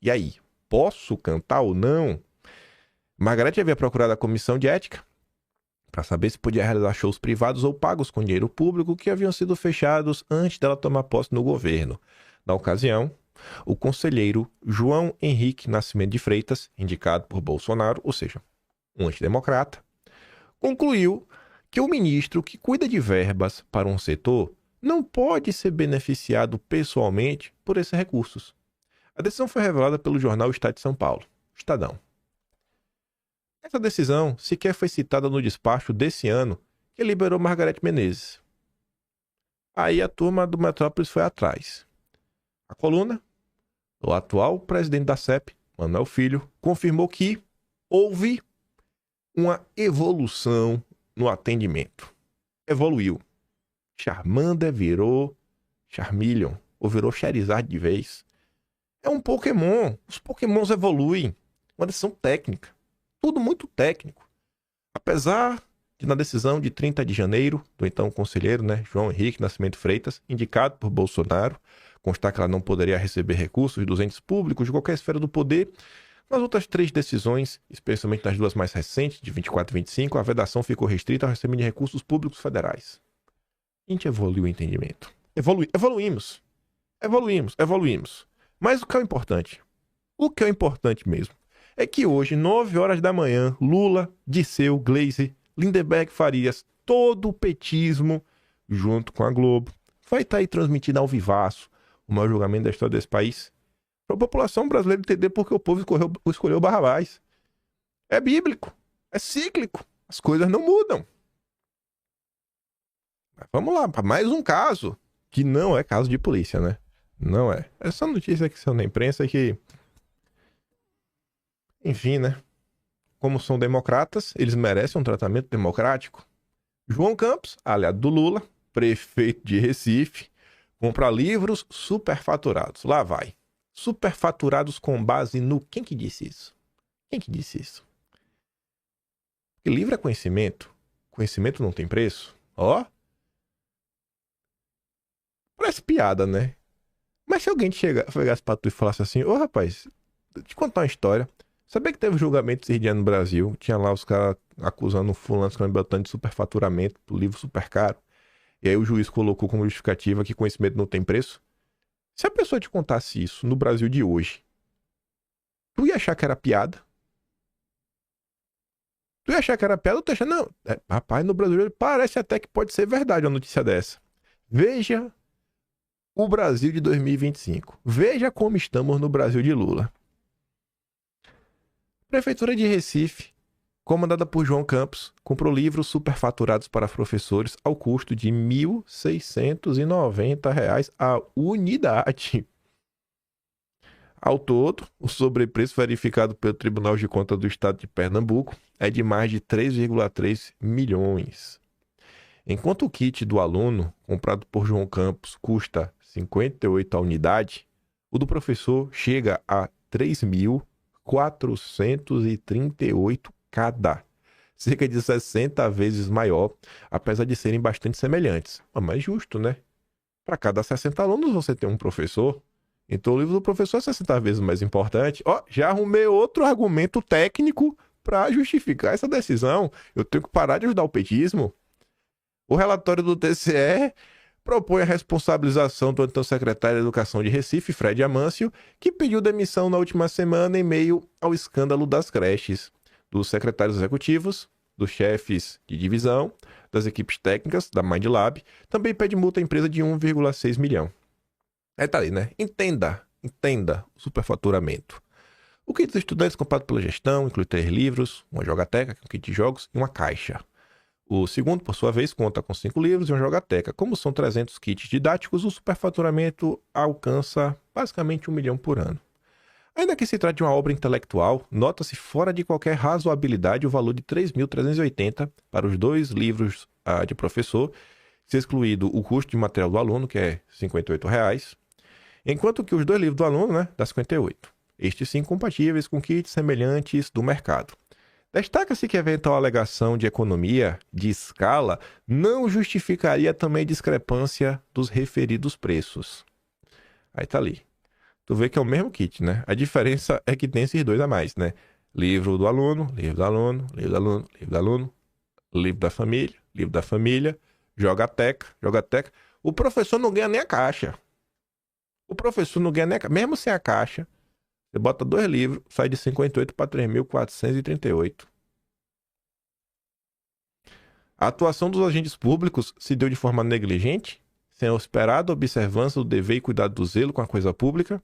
E aí? Posso cantar ou não? Margarete havia procurado a Comissão de Ética para saber se podia realizar shows privados ou pagos com dinheiro público que haviam sido fechados antes dela tomar posse no governo. Na ocasião, o conselheiro João Henrique Nascimento de Freitas, indicado por Bolsonaro, ou seja, um antidemocrata, concluiu que o ministro que cuida de verbas para um setor não pode ser beneficiado pessoalmente por esses recursos. A decisão foi revelada pelo jornal Estado de São Paulo, Estadão. Essa decisão sequer foi citada no despacho desse ano que liberou Margarete Menezes. Aí a turma do Metrópolis foi atrás. A coluna, o atual presidente da CEP, Manuel Filho, confirmou que houve uma evolução no atendimento. Evoluiu. Charmander virou Charmeleon, ou virou Charizard de vez. É um Pokémon. Os Pokémons evoluem. Uma decisão técnica. Tudo muito técnico. Apesar de, na decisão de 30 de janeiro, do então conselheiro, João Henrique Nascimento Freitas, indicado por Bolsonaro, constar que ela não poderia receber recursos dos entes públicos de qualquer esfera do poder, nas outras 3 decisões, especialmente nas 2 mais recentes, de 24 e 25, a vedação ficou restrita ao recebimento de recursos públicos federais. A gente evoluiu o entendimento. Evoluímos. Mas o que é importante? O que é importante mesmo é que hoje, 9 horas da manhã, Lula, Disseu, Gleisi, Lindenberg Farias, todo o petismo, junto com a Globo, vai estar aí transmitindo ao vivaço o maior julgamento da história desse país, para a população brasileira entender por que o povo escolheu Barrabás. É bíblico, é cíclico, as coisas não mudam. Mas vamos lá, para mais um caso, que não é caso de polícia, né? Não é. Essa notícia que saiu na imprensa que... Enfim, né? Como são democratas, eles merecem um tratamento democrático. João Campos, aliado do Lula, prefeito de Recife, compra livros superfaturados. Lá vai. Superfaturados com base no... Quem que disse isso? Porque livro é conhecimento. Conhecimento não tem preço. Parece piada, né? Mas se alguém chegasse pra tu e falasse assim, ô rapaz, deixa eu te contar uma história. Sabia que teve julgamento esses dias no Brasil? Tinha lá os caras acusando o fulano de superfaturamento, do livro super caro. E aí o juiz colocou como justificativa que conhecimento não tem preço. Se a pessoa te contasse isso no Brasil de hoje, tu ia achar que era piada? Tu ia achar que era piada ou tu ia achar, não, rapaz, no Brasil parece até que pode ser verdade uma notícia dessa. Veja o Brasil de 2025. Veja como estamos no Brasil de Lula. Prefeitura de Recife, comandada por João Campos, comprou livros superfaturados para professores ao custo de R$ 1.690 a unidade. Ao todo, o sobrepreço verificado pelo Tribunal de Contas do Estado de Pernambuco é de mais de 3,3 milhões. Enquanto o kit do aluno, comprado por João Campos, custa 58 a unidade, o do professor chega a 3.438 cada, cerca de 60 vezes maior, apesar de serem bastante semelhantes. Mas justo, né? Para cada 60 alunos você tem um professor, então o livro do professor é 60 vezes mais importante. Ó, já arrumei outro argumento técnico para justificar essa decisão. Eu tenho que parar de ajudar o petismo. O relatório do TCE propõe a responsabilização do então secretário de Educação de Recife, Fred Amâncio, que pediu demissão na última semana em meio ao escândalo das creches, dos secretários executivos, dos chefes de divisão, das equipes técnicas da MindLab. Também pede multa à empresa de 1,6 milhão. Aí tá ali, né? Entenda o superfaturamento. O kit dos estudantes comprado pela gestão inclui 3 livros, uma jogateca, um kit de jogos e uma caixa. O segundo, por sua vez, conta com 5 livros e uma jogateca. Como são 300 kits didáticos, o superfaturamento alcança basicamente 1 milhão por ano. Ainda que se trate de uma obra intelectual, nota-se fora de qualquer razoabilidade o valor de 3.380 para os 2 livros de professor, se excluído o custo de material do aluno, que é R$ 58, enquanto que os 2 livros do aluno, né, dá 58. Estes sim compatíveis com kits semelhantes do mercado. Destaca-se que a eventual alegação de economia de escala não justificaria também discrepância dos referidos preços. Aí tá ali. Tu vê que é o mesmo kit, né? A diferença é que tem esses 2 a mais, né? Livro do aluno, livro do aluno, livro do aluno, livro do aluno, livro da família, jogateca. O professor não ganha nem a caixa. Mesmo sem a caixa, você bota 2 livros, sai de 58 para 3.438. A atuação dos agentes públicos se deu de forma negligente, sem a esperada observância do dever e cuidado do zelo com a coisa pública,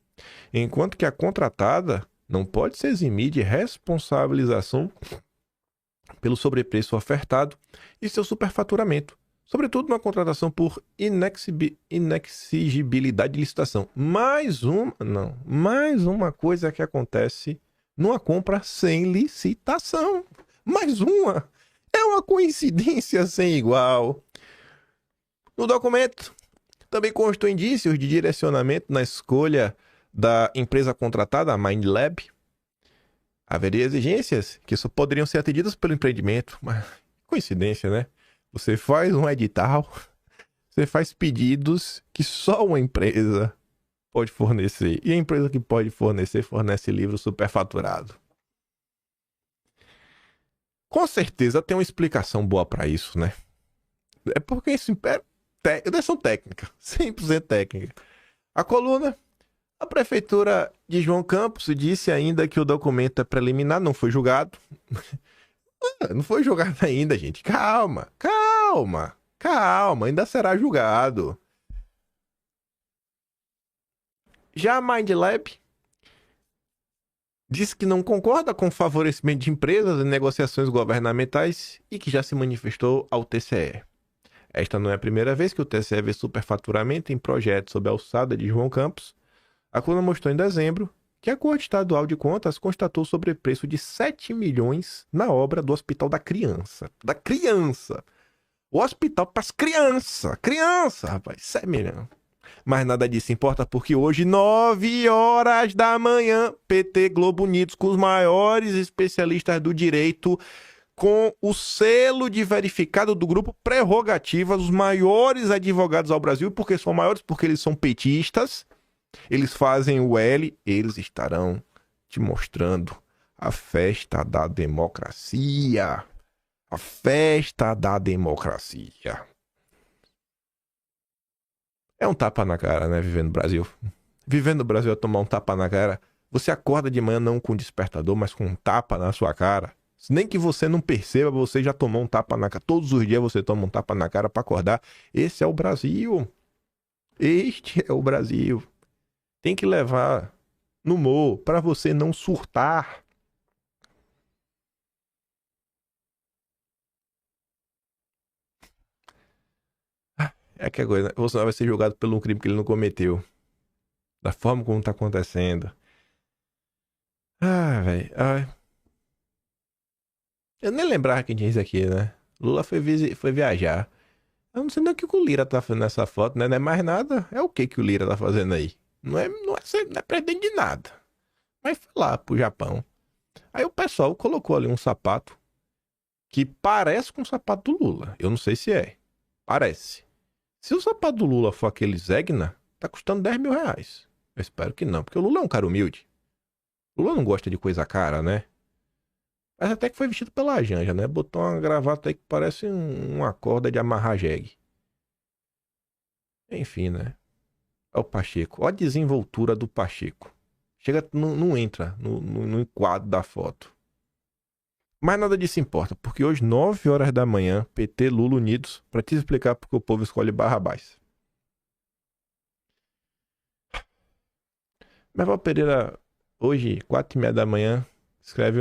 enquanto que a contratada não pode se eximir de responsabilização pelo sobrepreço ofertado e seu superfaturamento, sobretudo na contratação por inexigibilidade de licitação. Mais uma coisa que acontece numa compra sem licitação. Mais uma. É uma coincidência sem igual. No documento, também constam indícios de direcionamento na escolha da empresa contratada, a MindLab. Haveria exigências que só poderiam ser atendidas pelo empreendimento. Mas coincidência, né? Você faz um edital, você faz pedidos que só uma empresa pode fornecer. E a empresa que pode fornecer, fornece livro superfaturado. Com certeza tem uma explicação boa para isso, né? É porque isso é direção técnica, 100% técnica. A coluna, a prefeitura de João Campos disse ainda que o documento é preliminar, não foi julgado. Não foi julgado ainda, gente. Calma, ainda será julgado. Já a MindLab disse que não concorda com o favorecimento de empresas em negociações governamentais e que já se manifestou ao TCE. Esta não é a primeira vez que o TCE vê superfaturamento em projetos sob a alçada de João Campos. A coluna mostrou em dezembro que a Corte Estadual de Contas constatou sobrepreço de 7 milhões na obra do Hospital da Criança. Da criança! O hospital para as crianças! Criança, rapaz! 7 milhões. Mas nada disso importa porque hoje, 9 horas da manhã, PT Globo Unidos com os maiores especialistas do direito, com o selo de verificado do grupo Prerrogativas, os maiores advogados ao Brasil, porque são maiores porque eles são petistas, Eles fazem o L, eles estarão te mostrando a festa da democracia. A festa da democracia. É um tapa na cara, né? Viver no Brasil. Viver no Brasil é tomar um tapa na cara. Você acorda de manhã não com despertador, mas com um tapa na sua cara. Nem que você não perceba, você já tomou um tapa na cara. Todos os dias você toma um tapa na cara para acordar. Esse é o Brasil. Este é o Brasil. Tem que levar no humor para você não surtar. É que agora, né? Você vai ser julgado por um crime que ele não cometeu. Da forma como tá acontecendo. Ah, velho. Eu nem lembrava que tinha isso aqui, né? Lula foi viajar. Eu não sei nem o que o Lira tá fazendo nessa foto, né? Não é mais nada. É o que o Lira tá fazendo aí? Não é pretende de nada. Mas foi lá pro Japão. Aí o pessoal colocou ali um sapato que parece com o sapato do Lula. Eu não sei se é. Parece. Se o sapato do Lula for aquele Zegna, tá custando 10 mil reais. Eu espero que não, porque o Lula é um cara humilde. O Lula não gosta de coisa cara, né? Mas até que foi vestido pela Janja, né? Botou uma gravata aí que parece uma corda de amarrar jegue. Enfim, né? É o Pacheco. Olha a desenvoltura do Pacheco. Chega, não entra no enquadro da foto. Mas nada disso importa, porque hoje, 9 horas da manhã, PT Lula unidos, pra te explicar porque o povo escolhe Barrabás. Merval Pereira, hoje, 4h30 da manhã, escreve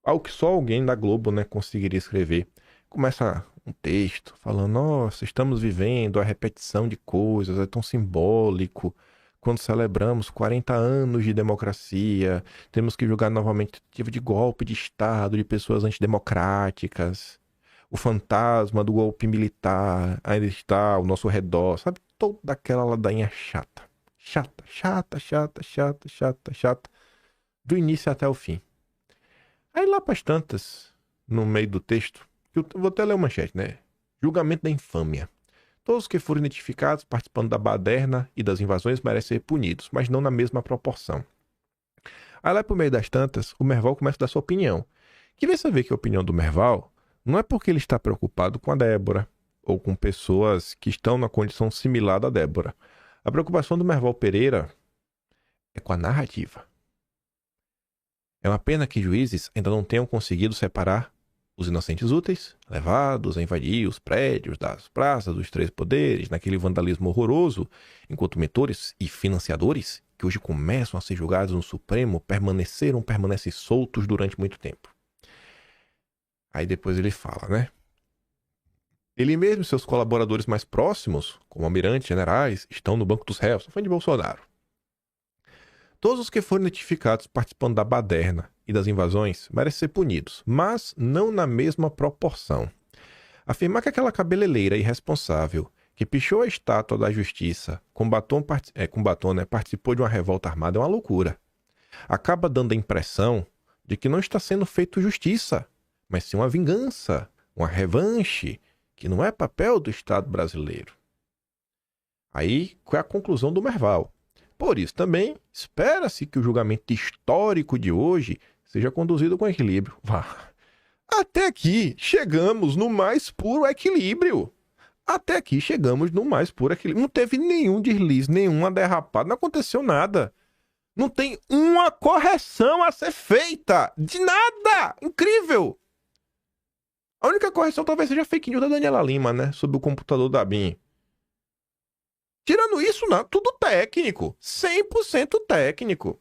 algo que só alguém da Globo, né, conseguiria escrever. Começa um texto falando: nossa, estamos vivendo a repetição de coisas, é tão simbólico. Quando celebramos 40 anos de democracia, temos que julgar novamente tentativa de golpe de Estado, de pessoas antidemocráticas. O fantasma do golpe militar ainda está ao nosso redor, sabe? Toda aquela ladainha chata. Chata, chata, chata, chata, chata, chata. Do início até o fim. Aí lá pras tantas, no meio do texto, eu vou até ler uma manchete, né? Julgamento da infâmia. Todos que foram identificados participando da baderna e das invasões merecem ser punidos, mas não na mesma proporção. Aí lá pro meio das tantas, o Merval começa a dar sua opinião. Que vem saber que a opinião do Merval não é porque ele está preocupado com a Débora, ou com pessoas que estão na condição similar da Débora. A preocupação do Merval Pereira é com a narrativa. É uma pena que juízes ainda não tenham conseguido separar os inocentes úteis, levados a invadir os prédios das praças dos três poderes, naquele vandalismo horroroso, enquanto mentores e financiadores, que hoje começam a ser julgados no Supremo, permanecem soltos durante muito tempo. Aí depois ele fala, né? Ele mesmo e seus colaboradores mais próximos, como almirantes, generais, estão no banco dos réus, são fã de Bolsonaro. Todos os que foram identificados participando da baderna e das invasões merecem ser punidos, mas não na mesma proporção. Afirmar que aquela cabeleireira irresponsável que pichou a estátua da justiça com batom, participou de uma revolta armada é uma loucura. Acaba dando a impressão de que não está sendo feito justiça, mas sim uma vingança, uma revanche, que não é papel do Estado brasileiro. Aí, qual é a conclusão do Merval? Por isso também, espera-se que o julgamento histórico de hoje seja conduzido com equilíbrio. Até aqui chegamos no mais puro equilíbrio. Até aqui chegamos no mais puro equilíbrio. Não teve nenhum deslize, nenhuma derrapada, não aconteceu nada. Não tem uma correção a ser feita. De nada! Incrível! A única correção talvez seja a fake news da Daniela Lima, né? Sobre o computador da BIM. Tirando isso, não, tudo técnico. 100% técnico.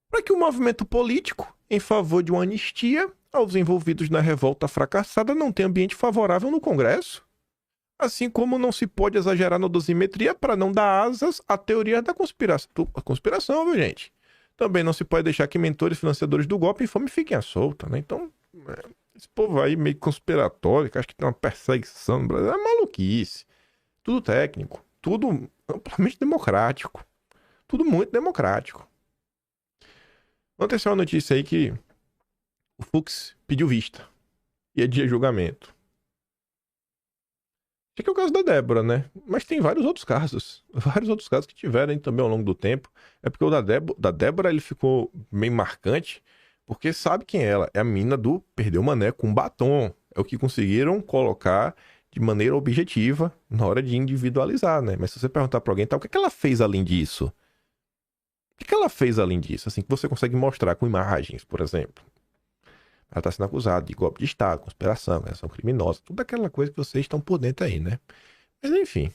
Para que o movimento político em favor de uma anistia aos envolvidos na revolta fracassada não tenha ambiente favorável no Congresso. Assim como não se pode exagerar na dosimetria para não dar asas à teoria da conspiração, viu, gente? Também não se pode deixar que mentores e financiadores do golpe infame fiquem à solta, né? Então, esse povo aí meio conspiratório, que acha que tem uma perseguição no Brasil, é maluquice. Tudo técnico. Tudo amplamente democrático. Tudo muito democrático. Ontem saiu uma notícia aí que o Fux pediu vista. E é dia de julgamento. Esse aqui é o caso da Débora, né? Mas tem vários outros casos. Vários outros casos que tiveram também ao longo do tempo. É porque o da Débora ele ficou meio marcante, porque sabe quem é ela? É a mina do perdeu o mané com batom. É o que conseguiram colocar de maneira objetiva na hora de individualizar, né? Mas se você perguntar pra alguém, tá, o que é que ela fez além disso? O que é que ela fez além disso? Assim, que você consegue mostrar com imagens, por exemplo. Ela está sendo acusada de golpe de Estado, conspiração, ação criminosa, tudo aquela coisa que vocês estão por dentro aí, né? Mas enfim,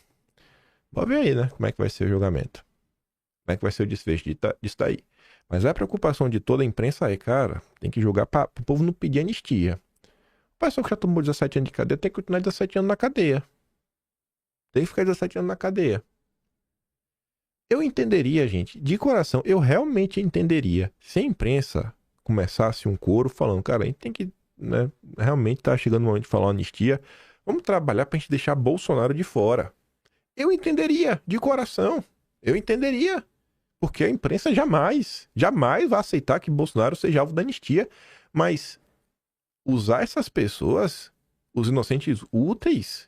vamos ver aí, né? Como é que vai ser o julgamento. Como é que vai ser o desfecho disso daí. Mas a preocupação de toda a imprensa é, cara, tem que julgar para o povo não pedir anistia. O pessoal que já tomou 17 anos de cadeia tem que continuar 17 anos na cadeia. Tem que ficar 17 anos na cadeia. Eu entenderia, gente, de coração, eu realmente entenderia se a imprensa começasse um coro falando, cara, a gente tem que, né, realmente tá chegando o momento de falar uma anistia, vamos trabalhar pra gente deixar Bolsonaro de fora. Eu entenderia, de coração, eu entenderia, porque a imprensa jamais vai aceitar que Bolsonaro seja alvo da anistia, mas usar essas pessoas, os inocentes úteis,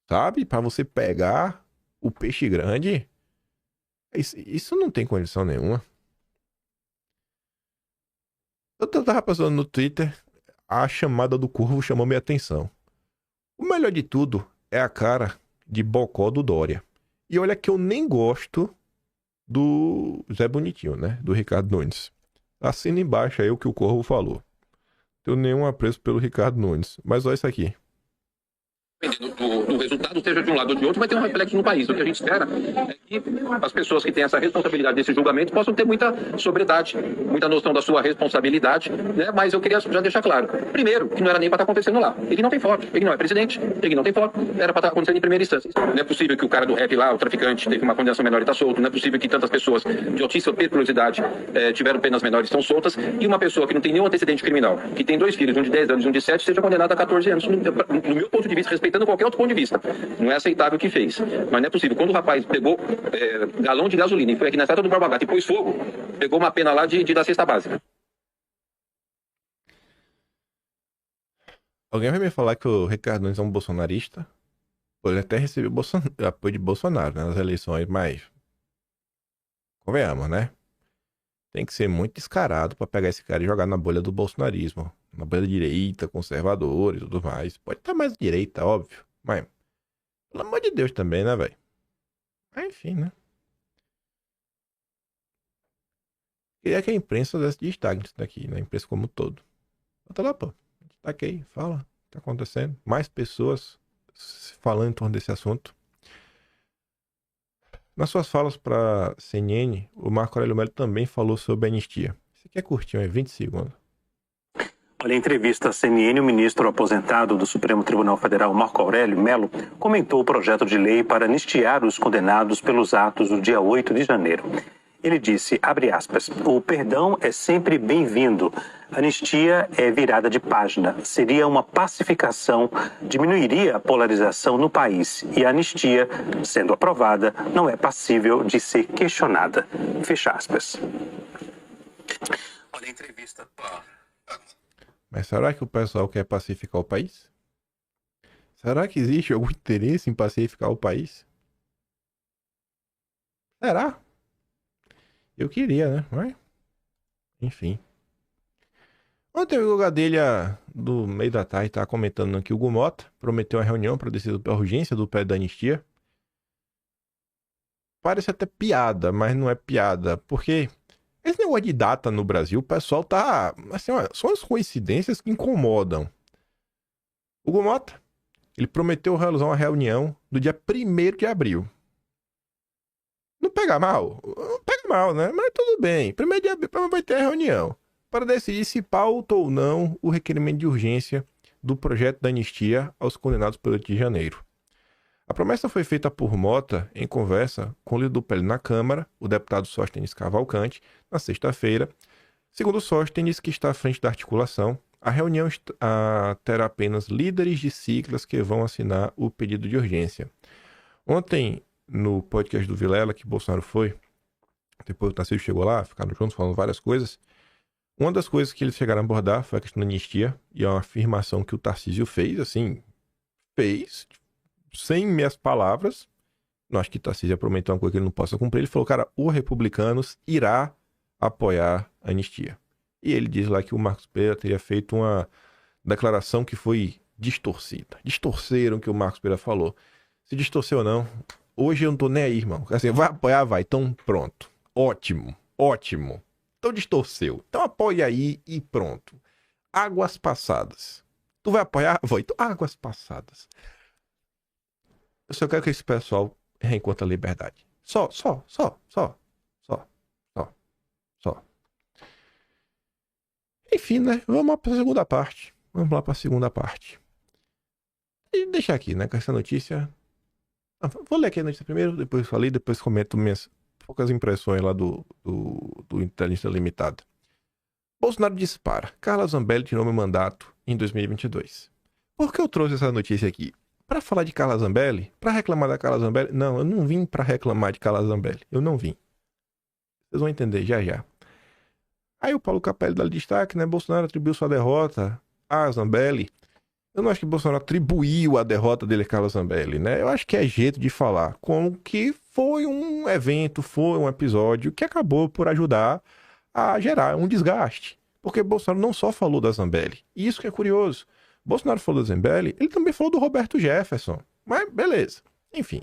sabe, pra você pegar o peixe grande, isso não tem condição nenhuma. Eu tava passando no Twitter, a chamada do Corvo chamou minha atenção. O melhor de tudo é a cara de bocó do Dória. E olha que eu nem gosto do Zé Bonitinho, né? Do Ricardo Nunes. Assina embaixo aí o que o Corvo falou. Tenho nenhum apreço pelo Ricardo Nunes. Mas olha isso aqui. Do resultado, seja de um lado ou de outro, vai ter um reflexo no país. O que a gente espera é que as pessoas que têm essa responsabilidade desse julgamento possam ter muita sobriedade, muita noção da sua responsabilidade, né? Mas eu queria já deixar claro, primeiro, que não era nem para estar acontecendo lá. Ele não tem foto, ele não é presidente, ele não tem foto, era para estar acontecendo em primeira instância. Não é possível que o cara do rap lá, o traficante, teve uma condenação menor e está solto. Não é possível que tantas pessoas de altíssima periculosidade tiveram penas menores e estão soltas, e uma pessoa que não tem nenhum antecedente criminal, que tem 2 filhos, um de 10 anos e um de 7, seja condenada a 14 anos. No meu ponto de vista, respeitando qualquer outro ponto de vista. Não é aceitável o que fez. Mas não é possível. Quando o rapaz pegou galão de gasolina e foi aqui na estrada do Borba Gato e pôs fogo, pegou uma pena lá da cesta básica. Alguém vai me falar que o Ricardo Nunes é um bolsonarista? Ele até recebeu apoio de Bolsonaro, né, nas eleições, mas convenhamos, né? Tem que ser muito descarado pra pegar esse cara e jogar na bolha do bolsonarismo. Na bolha da direita, conservador e tudo mais. Pode estar mais direita, óbvio. Mas, pelo amor de Deus também, né, velho? Mas, enfim, né? Queria que a imprensa desse destaque nisso daqui, né? A imprensa como um todo. Bota lá, pô. Destaque aí, fala. O que tá acontecendo? Mais pessoas falando em torno desse assunto. Nas suas falas para CNN, o Marco Aurélio Mello também falou sobre a anistia. Isso aqui é curtinho, é 20 segundos. Olha, em entrevista à CNN, o ministro aposentado do Supremo Tribunal Federal, Marco Aurélio Mello, comentou o projeto de lei para anistiar os condenados pelos atos do dia 8 de janeiro. Ele disse, abre aspas, o perdão é sempre bem-vindo. Anistia é virada de página. Seria uma pacificação, diminuiria a polarização no país. E a anistia, sendo aprovada, não é passível de ser questionada. Fecha aspas. Olha a entrevista. Mas será que o pessoal quer pacificar o país? Será que existe algum interesse em pacificar o país? Será? Eu queria, né? Mas, enfim. Ontem o Gadelha, do meio da tarde, estava comentando aqui o Hugo Mota prometeu uma reunião para decidir a urgência do pé da anistia. Parece até piada, mas não é piada, porque esse negócio de data no Brasil, o pessoal tá... Assim, são as coincidências que incomodam. O Hugo Mota, ele prometeu realizar uma reunião no dia 1º de abril. Não pega mal? Pega mal, né? Mas tudo bem. 1º de abril vai ter a reunião para decidir se pauta ou não o requerimento de urgência do projeto da anistia aos condenados pelo 8 de janeiro. A promessa foi feita por Mota em conversa com o líder do PL na Câmara, o deputado Sóstenes Cavalcante, na sexta-feira. Segundo Sóstenes, que está à frente da articulação, a reunião terá apenas líderes de siglas que vão assinar o pedido de urgência. Ontem, no podcast do Vilela, que Bolsonaro foi, depois o Tarcísio chegou lá, ficaram juntos falando várias coisas. Uma das coisas que eles chegaram a abordar foi a questão da anistia, e é uma afirmação que o Tarcísio fez, assim, fez sem minhas palavras, não acho que Tarcísio prometeu uma coisa que ele não possa cumprir, ele falou, cara, o Republicanos irá apoiar a anistia. E ele diz lá que o Marcos Pereira teria feito uma declaração que foi distorcida. Distorceram o que o Marcos Pereira falou. Se distorceu ou não, hoje eu não tô nem aí, irmão. Assim, vai apoiar, vai. Então, pronto. Ótimo, ótimo. Então distorceu. Então apoia aí e pronto. Águas passadas. Tu vai apoiar? Vou. Então, águas passadas. Eu só quero que esse pessoal reencontre a liberdade. Só. Enfim, né? Vamos lá pra segunda parte. E deixar aqui, né? Com essa notícia. Vou ler aqui a notícia primeiro, depois falei, depois comento minhas poucas impressões lá do Inteligência Limitada. Bolsonaro dispara. Carla Zambelli tirou meu mandato em 2022. Por que eu trouxe essa notícia aqui? Pra falar de Carla Zambelli? Pra reclamar da Carla Zambelli? Não, eu não vim pra reclamar de Carla Zambelli. Eu não vim. Vocês vão entender já já. Aí o Paulo Capelli dá destaque, né? Bolsonaro atribuiu sua derrota a Zambelli. Eu não acho que Bolsonaro atribuiu a derrota dele a Carla Zambelli, né? Eu acho que é jeito de falar. Como que foi um evento, foi um episódio que acabou por ajudar a gerar um desgaste. Porque Bolsonaro não só falou da Zambelli. E isso que é curioso. Bolsonaro falou da Zambelli, ele também falou do Roberto Jefferson. Mas beleza. Enfim.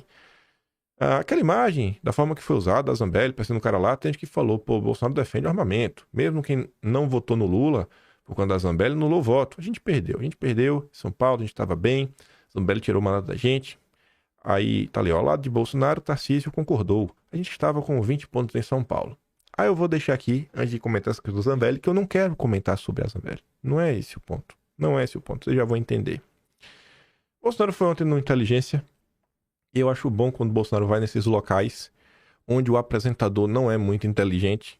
Aquela imagem, da forma que foi usada, a Zambelli, parecendo um cara lá, tem gente que falou, pô, Bolsonaro defende o armamento. Mesmo quem não votou no Lula, por conta da Zambelli, anulou o voto. A gente perdeu. Em São Paulo, a gente estava bem, Zambelli tirou o mandato da gente. Aí, tá ali, ó, ao lado de Bolsonaro, Tarcísio concordou. A gente estava com 20 pontos em São Paulo. Aí eu vou deixar aqui, antes de comentar essa coisa do Zambelli, que eu não quero comentar sobre a Zambelli. Não é esse o ponto. Não é esse o ponto. Vocês já vão entender. Bolsonaro foi ontem no Inteligência. E eu acho bom quando o Bolsonaro vai nesses locais onde o apresentador não é muito inteligente.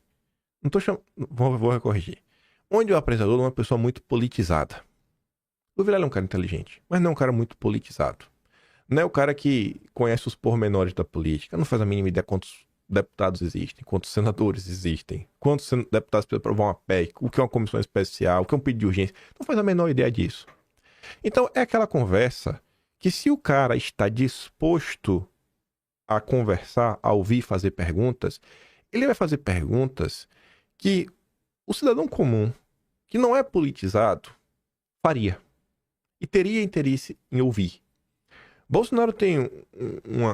Não tô chamando. Vou corrigir. Onde o apresentador não é uma pessoa muito politizada. O Vilela é um cara inteligente, mas não é um cara muito politizado. Não é o cara que conhece os pormenores da política, não faz a mínima ideia quantos deputados existem, quantos senadores existem, quantos deputados precisam aprovar uma PEC, o que é uma comissão especial, o que é um pedido de urgência. Não faz a menor ideia disso. Então é aquela conversa que se o cara está disposto a conversar, a ouvir, fazer perguntas, ele vai fazer perguntas que o cidadão comum, que não é politizado, faria. E teria interesse em ouvir. Bolsonaro tem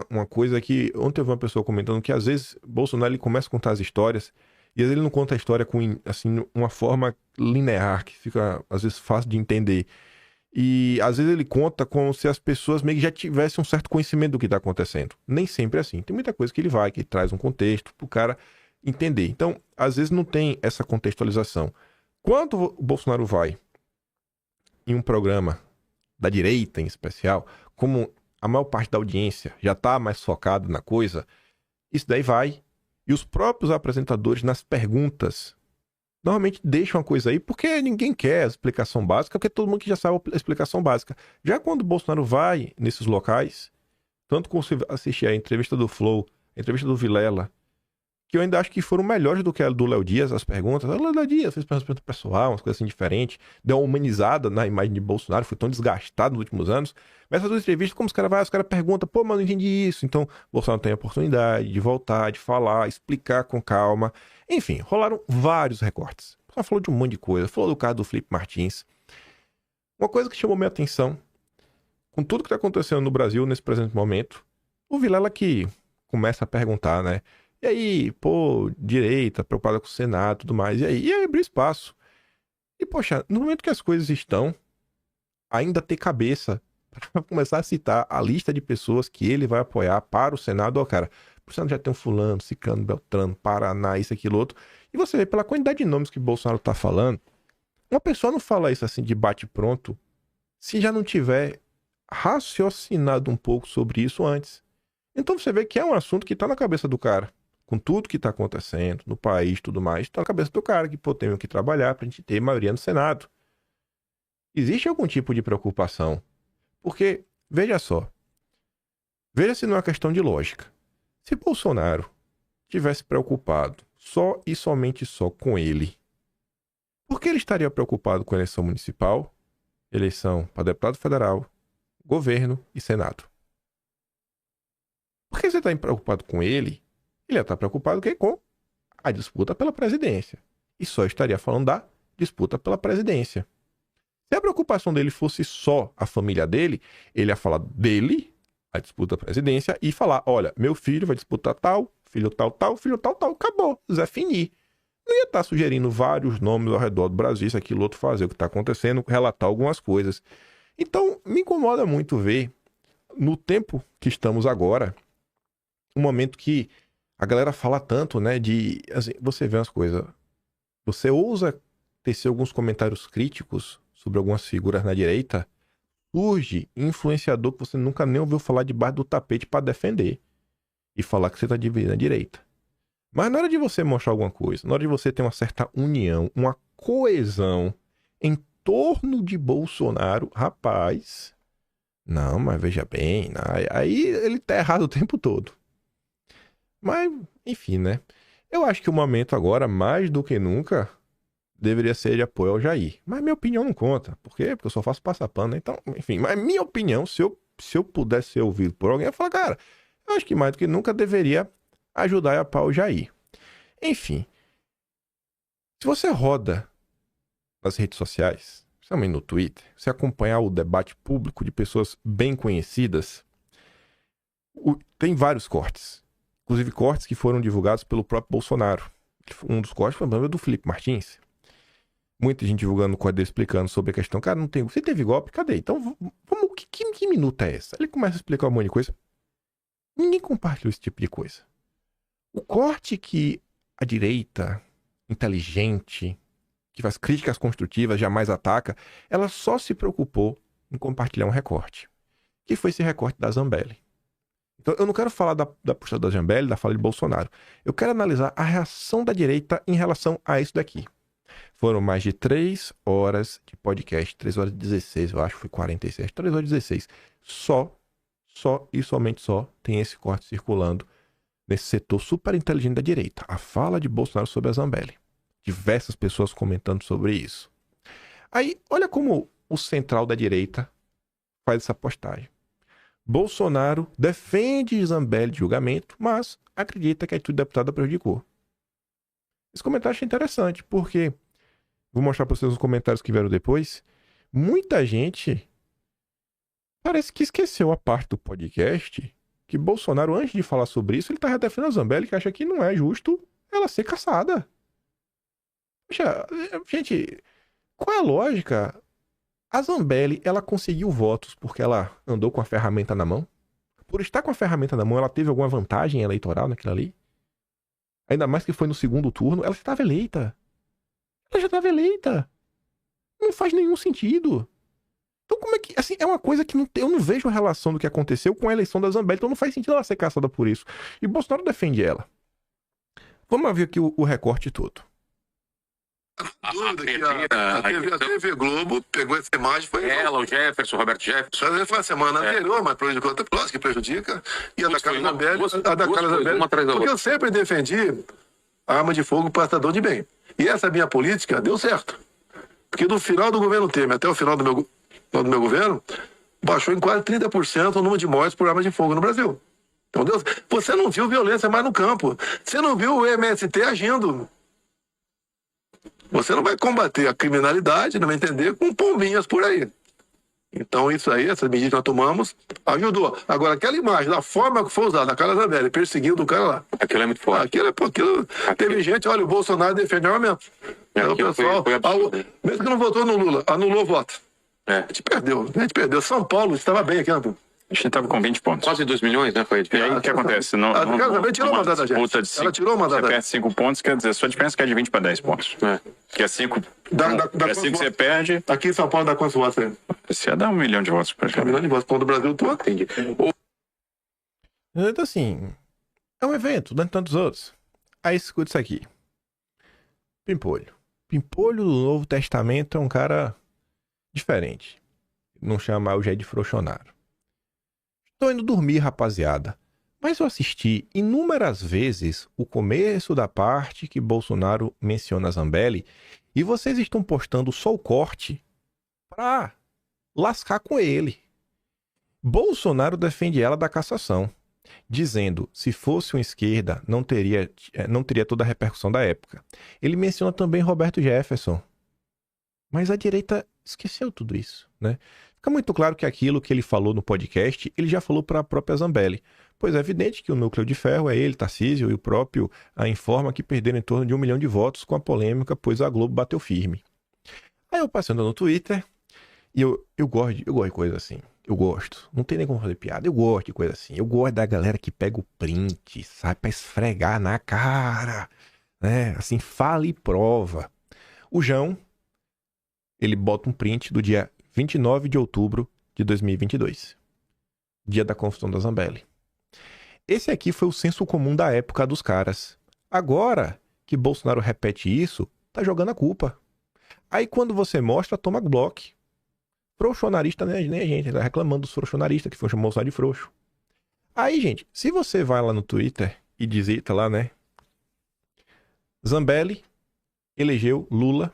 uma coisa que... Ontem eu vi uma pessoa comentando que às vezes Bolsonaro ele começa a contar as histórias e às vezes ele não conta a história com assim, uma forma linear, que fica às vezes fácil de entender. E às vezes ele conta como se as pessoas meio que já tivessem um certo conhecimento do que está acontecendo. Nem sempre é assim. Tem muita coisa que ele vai, que ele traz um contexto para o cara entender. Então, às vezes não tem essa contextualização. Quando o Bolsonaro vai em um programa da direita em especial, como a maior parte da audiência já está mais focada na coisa, isso daí vai. E os próprios apresentadores nas perguntas normalmente deixam a coisa aí porque ninguém quer a explicação básica, porque todo mundo que já sabe a explicação básica. Já quando o Bolsonaro vai nesses locais, tanto como você assistir a entrevista do Flow, a entrevista do Vilela, que eu ainda acho que foram melhores do que a do Léo Dias, as perguntas. O Léo Dias fez perguntas pessoal, umas coisas assim diferentes, deu uma humanizada na imagem de Bolsonaro, foi tão desgastado nos últimos anos. Mas essas duas entrevistas, como os caras perguntam, pô, mas não entendi isso. Então, Bolsonaro tem a oportunidade de voltar, de falar, explicar com calma. Enfim, rolaram vários recortes. Só falou de um monte de coisa, falou do caso do Felipe Martins. Uma coisa que chamou minha atenção, com tudo que está acontecendo no Brasil nesse presente momento, o Vilela que começa a perguntar, né? E aí, pô, direita, preocupada com o Senado e tudo mais. E aí abriu espaço. E, poxa, no momento que as coisas estão, ainda ter cabeça para começar a citar a lista de pessoas que ele vai apoiar para o Senado. Ó, cara, o Senado já tem um fulano, Ciclano, Beltrano, Paraná, isso, aquilo, outro. E você vê pela quantidade de nomes que Bolsonaro tá falando, uma pessoa não fala isso assim de bate-pronto se já não tiver raciocinado um pouco sobre isso antes. Então você vê que é um assunto que tá na cabeça do cara. Com tudo que tá acontecendo no país e tudo mais, tá na cabeça do cara que, pô, tem que trabalhar pra gente ter maioria no Senado. Existe algum tipo de preocupação. Porque, veja só, veja se não é uma questão de lógica. Se Bolsonaro tivesse preocupado só e somente só com ele, por que ele estaria preocupado com a eleição municipal, eleição para deputado federal, governo e Senado? você está preocupado com ele ia estar preocupado com a disputa pela presidência. E só estaria falando da disputa pela presidência. Se a preocupação dele fosse só a família dele, ele ia falar dele, a disputa da presidência, e falar, olha, meu filho vai disputar tal, filho tal, filho tal, acabou, Zé Fini. Não ia estar sugerindo vários nomes ao redor do Brasil, isso, aquilo, outro, fazer o que está acontecendo, relatar algumas coisas. Então, me incomoda muito ver, no tempo que estamos agora, um momento que a galera fala tanto, né, de, assim, você vê umas coisas, você ousa tecer alguns comentários críticos sobre algumas figuras na direita, surge influenciador que você nunca nem ouviu falar debaixo do tapete para defender e falar que você está dividindo a direita. Mas na hora de você mostrar alguma coisa, na hora de você ter uma certa união, uma coesão em torno de Bolsonaro, rapaz, não, mas veja bem, não, aí ele tá errado o tempo todo. Mas, enfim, né? Eu acho que o momento agora, mais do que nunca, deveria ser de apoio ao Jair. Mas minha opinião não conta. Por quê? Porque eu só faço passar pano, né? Então, enfim, mas minha opinião, se eu pudesse ser ouvido por alguém, eu ia falar, cara, eu acho que mais do que nunca deveria ajudar e apoiar o Jair. Enfim, se você roda nas redes sociais, principalmente no Twitter, se acompanhar o debate público de pessoas bem conhecidas, tem vários cortes. Inclusive cortes que foram divulgados pelo próprio Bolsonaro. Um dos cortes foi o do Felipe Martins. Muita gente divulgando o corte dele, explicando sobre a questão. Cara, não tem. Se teve golpe, cadê? Então, vamos. Que minuta é essa? Ele começa a explicar um monte de coisa. Ninguém compartilhou esse tipo de coisa. O corte que a direita inteligente, que faz críticas construtivas, jamais ataca, ela só se preocupou em compartilhar um recorte. Que foi esse recorte da Zambelli. Então, eu não quero falar da postura da Zambelli, da fala de Bolsonaro. Eu quero analisar a reação da direita em relação a isso daqui. Foram mais de 3 horas de podcast, 3 horas e 16, eu acho que foi 47, 3 horas e 16. Só e somente só tem esse corte circulando nesse setor super inteligente da direita. A fala de Bolsonaro sobre a Zambelli. Diversas pessoas comentando sobre isso. Aí, olha como o central da direita faz essa postagem. Bolsonaro defende Zambelli de julgamento, mas acredita que a atitude da deputada prejudicou. Esse comentário eu achei interessante, porque, vou mostrar para vocês os comentários que vieram depois, muita gente parece que esqueceu a parte do podcast que Bolsonaro, antes de falar sobre isso, ele está defendendo a Zambelli, que acha que não é justo ela ser caçada. Poxa, gente, qual é a lógica? A Zambelli, ela conseguiu votos porque ela andou com a ferramenta na mão? Por estar com a ferramenta na mão, ela teve alguma vantagem eleitoral naquilo ali? Ainda mais que foi no segundo turno, ela já estava eleita. Não faz nenhum sentido. Então como é que... Assim, é uma coisa que eu não vejo a relação do que aconteceu com a eleição da Zambelli, então não faz sentido ela ser caçada por isso. E Bolsonaro defende ela. Vamos ver aqui o recorte todo. A TV Globo pegou essa imagem, foi ela, o Jefferson, Roberto Jefferson. Foi a semana anterior, mas prejudicou, lógico que prejudica. E a da Carla Zambelli, porque eu sempre defendi a arma de fogo para cidadão de bem. E essa minha política deu certo. Porque do final do governo Temer até o final do meu governo, baixou em quase 30% o número de mortes por arma de fogo no Brasil. Então, Deus, você não viu violência mais no campo. Você não viu o MST agindo. Você não vai combater a criminalidade, não vai entender, com pombinhas por aí. Então, isso aí, essa medida que nós tomamos, ajudou. Agora, aquela imagem, da forma que foi usada, a Carla Zambelli perseguindo o cara lá. Aquilo é muito forte. Aquilo teve gente, olha, o Bolsonaro defende armamento. Então, o pessoal, mesmo que não votou no Lula, anulou o voto. A gente perdeu. São Paulo estava bem aqui, né? A gente estava com 20 pontos. Quase 2 milhões, né? Foi. E aí o que acontece? A Carla Zambelli tirou o mandato da gente. Ela tirou o mandato da gente. Você perde 5 pontos, quer dizer, sua diferença é de 20 para 10 pontos. Que é 5 que você perde. Aqui em São Paulo dá quantos votos aí? Você ia dar 1 milhão de votos para cá. 1 milhão de votos para o Brasil todo. Entendi. Então, assim, é um evento, dentro de tantos outros. Aí escuta isso aqui. Pimpolho. Pimpolho do Novo Testamento é um cara diferente. Não chama o Jair de Frouxonaro. Tô indo dormir, rapaziada. Mas eu assisti inúmeras vezes o começo da parte que Bolsonaro menciona a Zambelli e vocês estão postando só o corte pra lascar com ele. Bolsonaro defende ela da cassação. dizendo se fosse uma esquerda, não teria toda a repercussão da época. Ele menciona também Roberto Jefferson. Mas a direita esqueceu tudo isso, né? Fica muito claro que aquilo que ele falou no podcast, ele já falou para a própria Zambelli. Pois é evidente que o núcleo de ferro é ele, Tarcísio e o próprio a Informa que perderam em torno de 1 milhão de votos com a polêmica, pois a Globo bateu firme. Aí eu passando no Twitter, e eu gosto de coisa assim. Eu gosto. Não tem nem como fazer piada. Eu gosto de coisa assim. Eu gosto da galera que pega o print, sai pra esfregar na cara, né? Assim, fala e prova. O João, ele bota um print do dia 29 de outubro de 2022. Dia da confusão da Zambelli. Esse aqui foi o senso comum da época dos caras. Agora que Bolsonaro repete isso, tá jogando a culpa. Aí quando você mostra, toma bloco. Frouxonarista, nem a gente, tá reclamando dos frouxonaristas, que foi chamar o Bolsonaro de frouxo. Aí, gente, se você vai lá no Twitter e digita lá, né? Zambelli elegeu Lula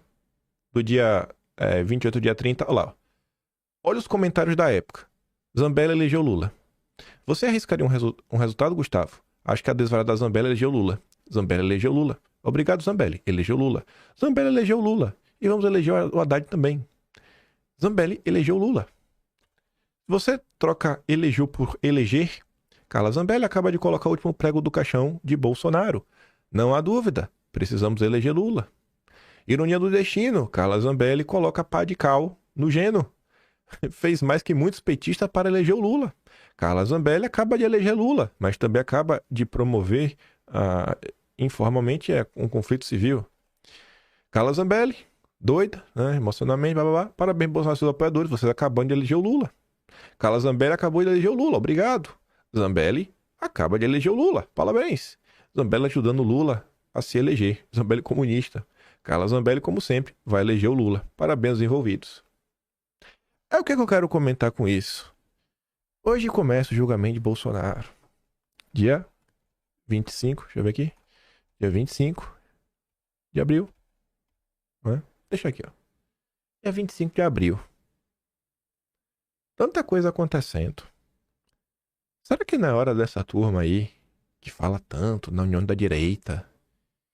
do dia 28 ao dia 30, olha lá. Olha os comentários da época. Zambelli elegeu Lula. Você arriscaria um resultado, Gustavo? Acho que a desvarada da Zambelli elegeu Lula. Zambelli elegeu Lula. Obrigado, Zambelli. Elegeu Lula. Zambelli elegeu Lula. E vamos eleger o Haddad também. Zambelli elegeu Lula. Você troca elegeu por eleger, Carla Zambelli acaba de colocar o último prego do caixão de Bolsonaro. Não há dúvida, precisamos eleger Lula. Ironia do destino, Carla Zambelli coloca pá de cal no Geno. Fez mais que muitos petistas para eleger o Lula. Carla Zambelli acaba de eleger Lula, mas também acaba de promover informalmente um conflito civil. Carla Zambelli, doida, né, emocionalmente, blá, blá, blá. Parabéns, Bolsonaro e seus apoiadores, vocês acabam de eleger o Lula. Carla Zambelli acabou de eleger o Lula, obrigado. Zambelli acaba de eleger o Lula, parabéns. Zambelli ajudando o Lula a se eleger. Zambelli comunista. Carla Zambelli, como sempre, vai eleger o Lula. Parabéns aos envolvidos. É o que eu quero comentar com isso. Hoje começa o julgamento de Bolsonaro. Dia 25, deixa eu ver aqui. Dia 25 de abril. Deixa aqui, ó. Dia 25 de abril. Tanta coisa acontecendo. Será que na hora dessa turma aí, que fala tanto na união da direita,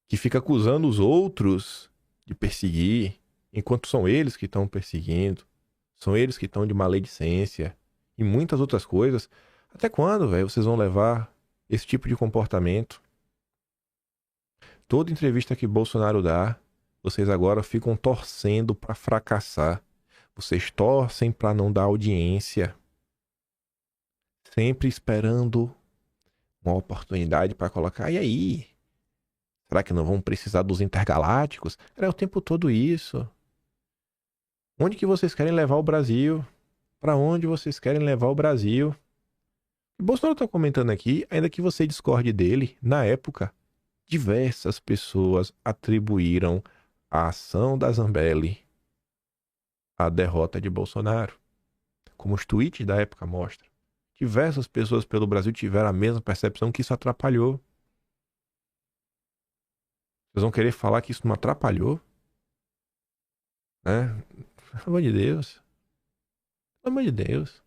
que fica acusando os outros de perseguir, enquanto são eles que estão perseguindo, são eles que estão de maledicência e muitas outras coisas, até quando, velho, vocês vão levar esse tipo de comportamento? Toda entrevista que Bolsonaro dá, vocês agora ficam torcendo para fracassar. Vocês torcem para não dar audiência. Sempre esperando uma oportunidade para colocar. E aí? Será que não vão precisar dos intergalácticos? Era o tempo todo isso. Onde que vocês querem levar o Brasil? Para onde vocês querem levar o Brasil? O Bolsonaro está comentando aqui, ainda que você discorde dele, na época, diversas pessoas atribuíram a ação da Zambelli à derrota de Bolsonaro. Como os tweets da época mostram. Diversas pessoas pelo Brasil tiveram a mesma percepção que isso atrapalhou. Vocês vão querer falar que isso não atrapalhou? Né? Pelo amor de Deus. Pelo amor de Deus.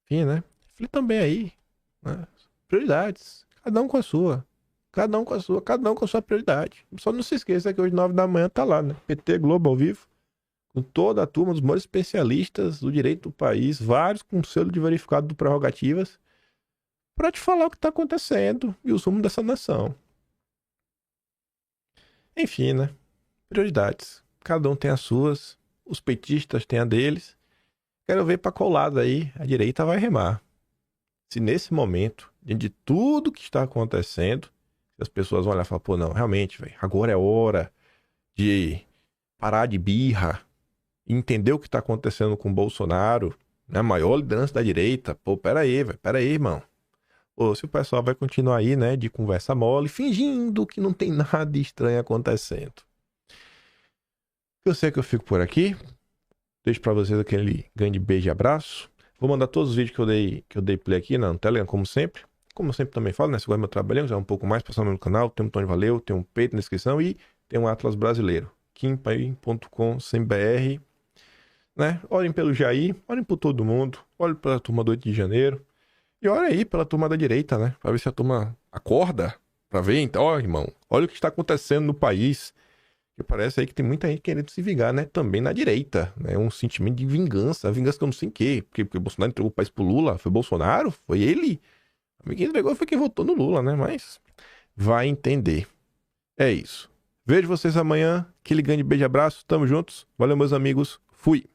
Enfim, né? Falei também aí. Né? Prioridades. Cada um com a sua. Cada um com a sua. Cada um com a sua prioridade. Só não se esqueça que hoje 9 da manhã tá lá, né? PT Globo ao vivo. Com toda a turma dos maiores especialistas do direito do país. Vários com selo de verificado do Prerrogativas. Pra te falar o que tá acontecendo. E os rumos dessa nação. Enfim, né? Prioridades. Cada um tem as suas. Os petistas têm a deles. Quero ver pra qual lado aí a direita vai remar. Se nesse momento, diante de tudo que está acontecendo, as pessoas vão olhar e falar, pô, não, realmente, velho, agora é hora de parar de birra e entender o que está acontecendo com o Bolsonaro, né? A maior liderança da direita. Pô, peraí, irmão. Ou se o pessoal vai continuar aí, né, de conversa mole, fingindo que não tem nada de estranho acontecendo. Eu sei que eu fico por aqui. Deixo pra vocês aquele grande beijo e abraço. Vou mandar todos os vídeos que eu dei play aqui no Telegram, como sempre. Como eu sempre também falo, né? Se gosta do meu trabalho, já é um pouco mais, passando no canal. Tem um Tony Valeu, tem um peito na descrição e tem um Atlas brasileiro. Kimpai.com.br, né? Olhem pelo Jair, olhem por todo mundo. Olhem pela turma do 8 de janeiro. E olha aí pela turma da direita, né? Pra ver se a turma acorda. Pra ver, então, ó, irmão, olha o que está acontecendo no país. E parece aí que tem muita gente querendo se vingar, né? Também na direita, né? Um sentimento de vingança. Vingança que eu não sei em quê. Porque Bolsonaro entregou o país pro Lula. Foi Bolsonaro? Foi ele? Quem entregou foi quem votou no Lula, né? Mas vai entender. É isso. Vejo vocês amanhã. Aquele grande beijo e abraço. Tamo juntos. Valeu, meus amigos. Fui.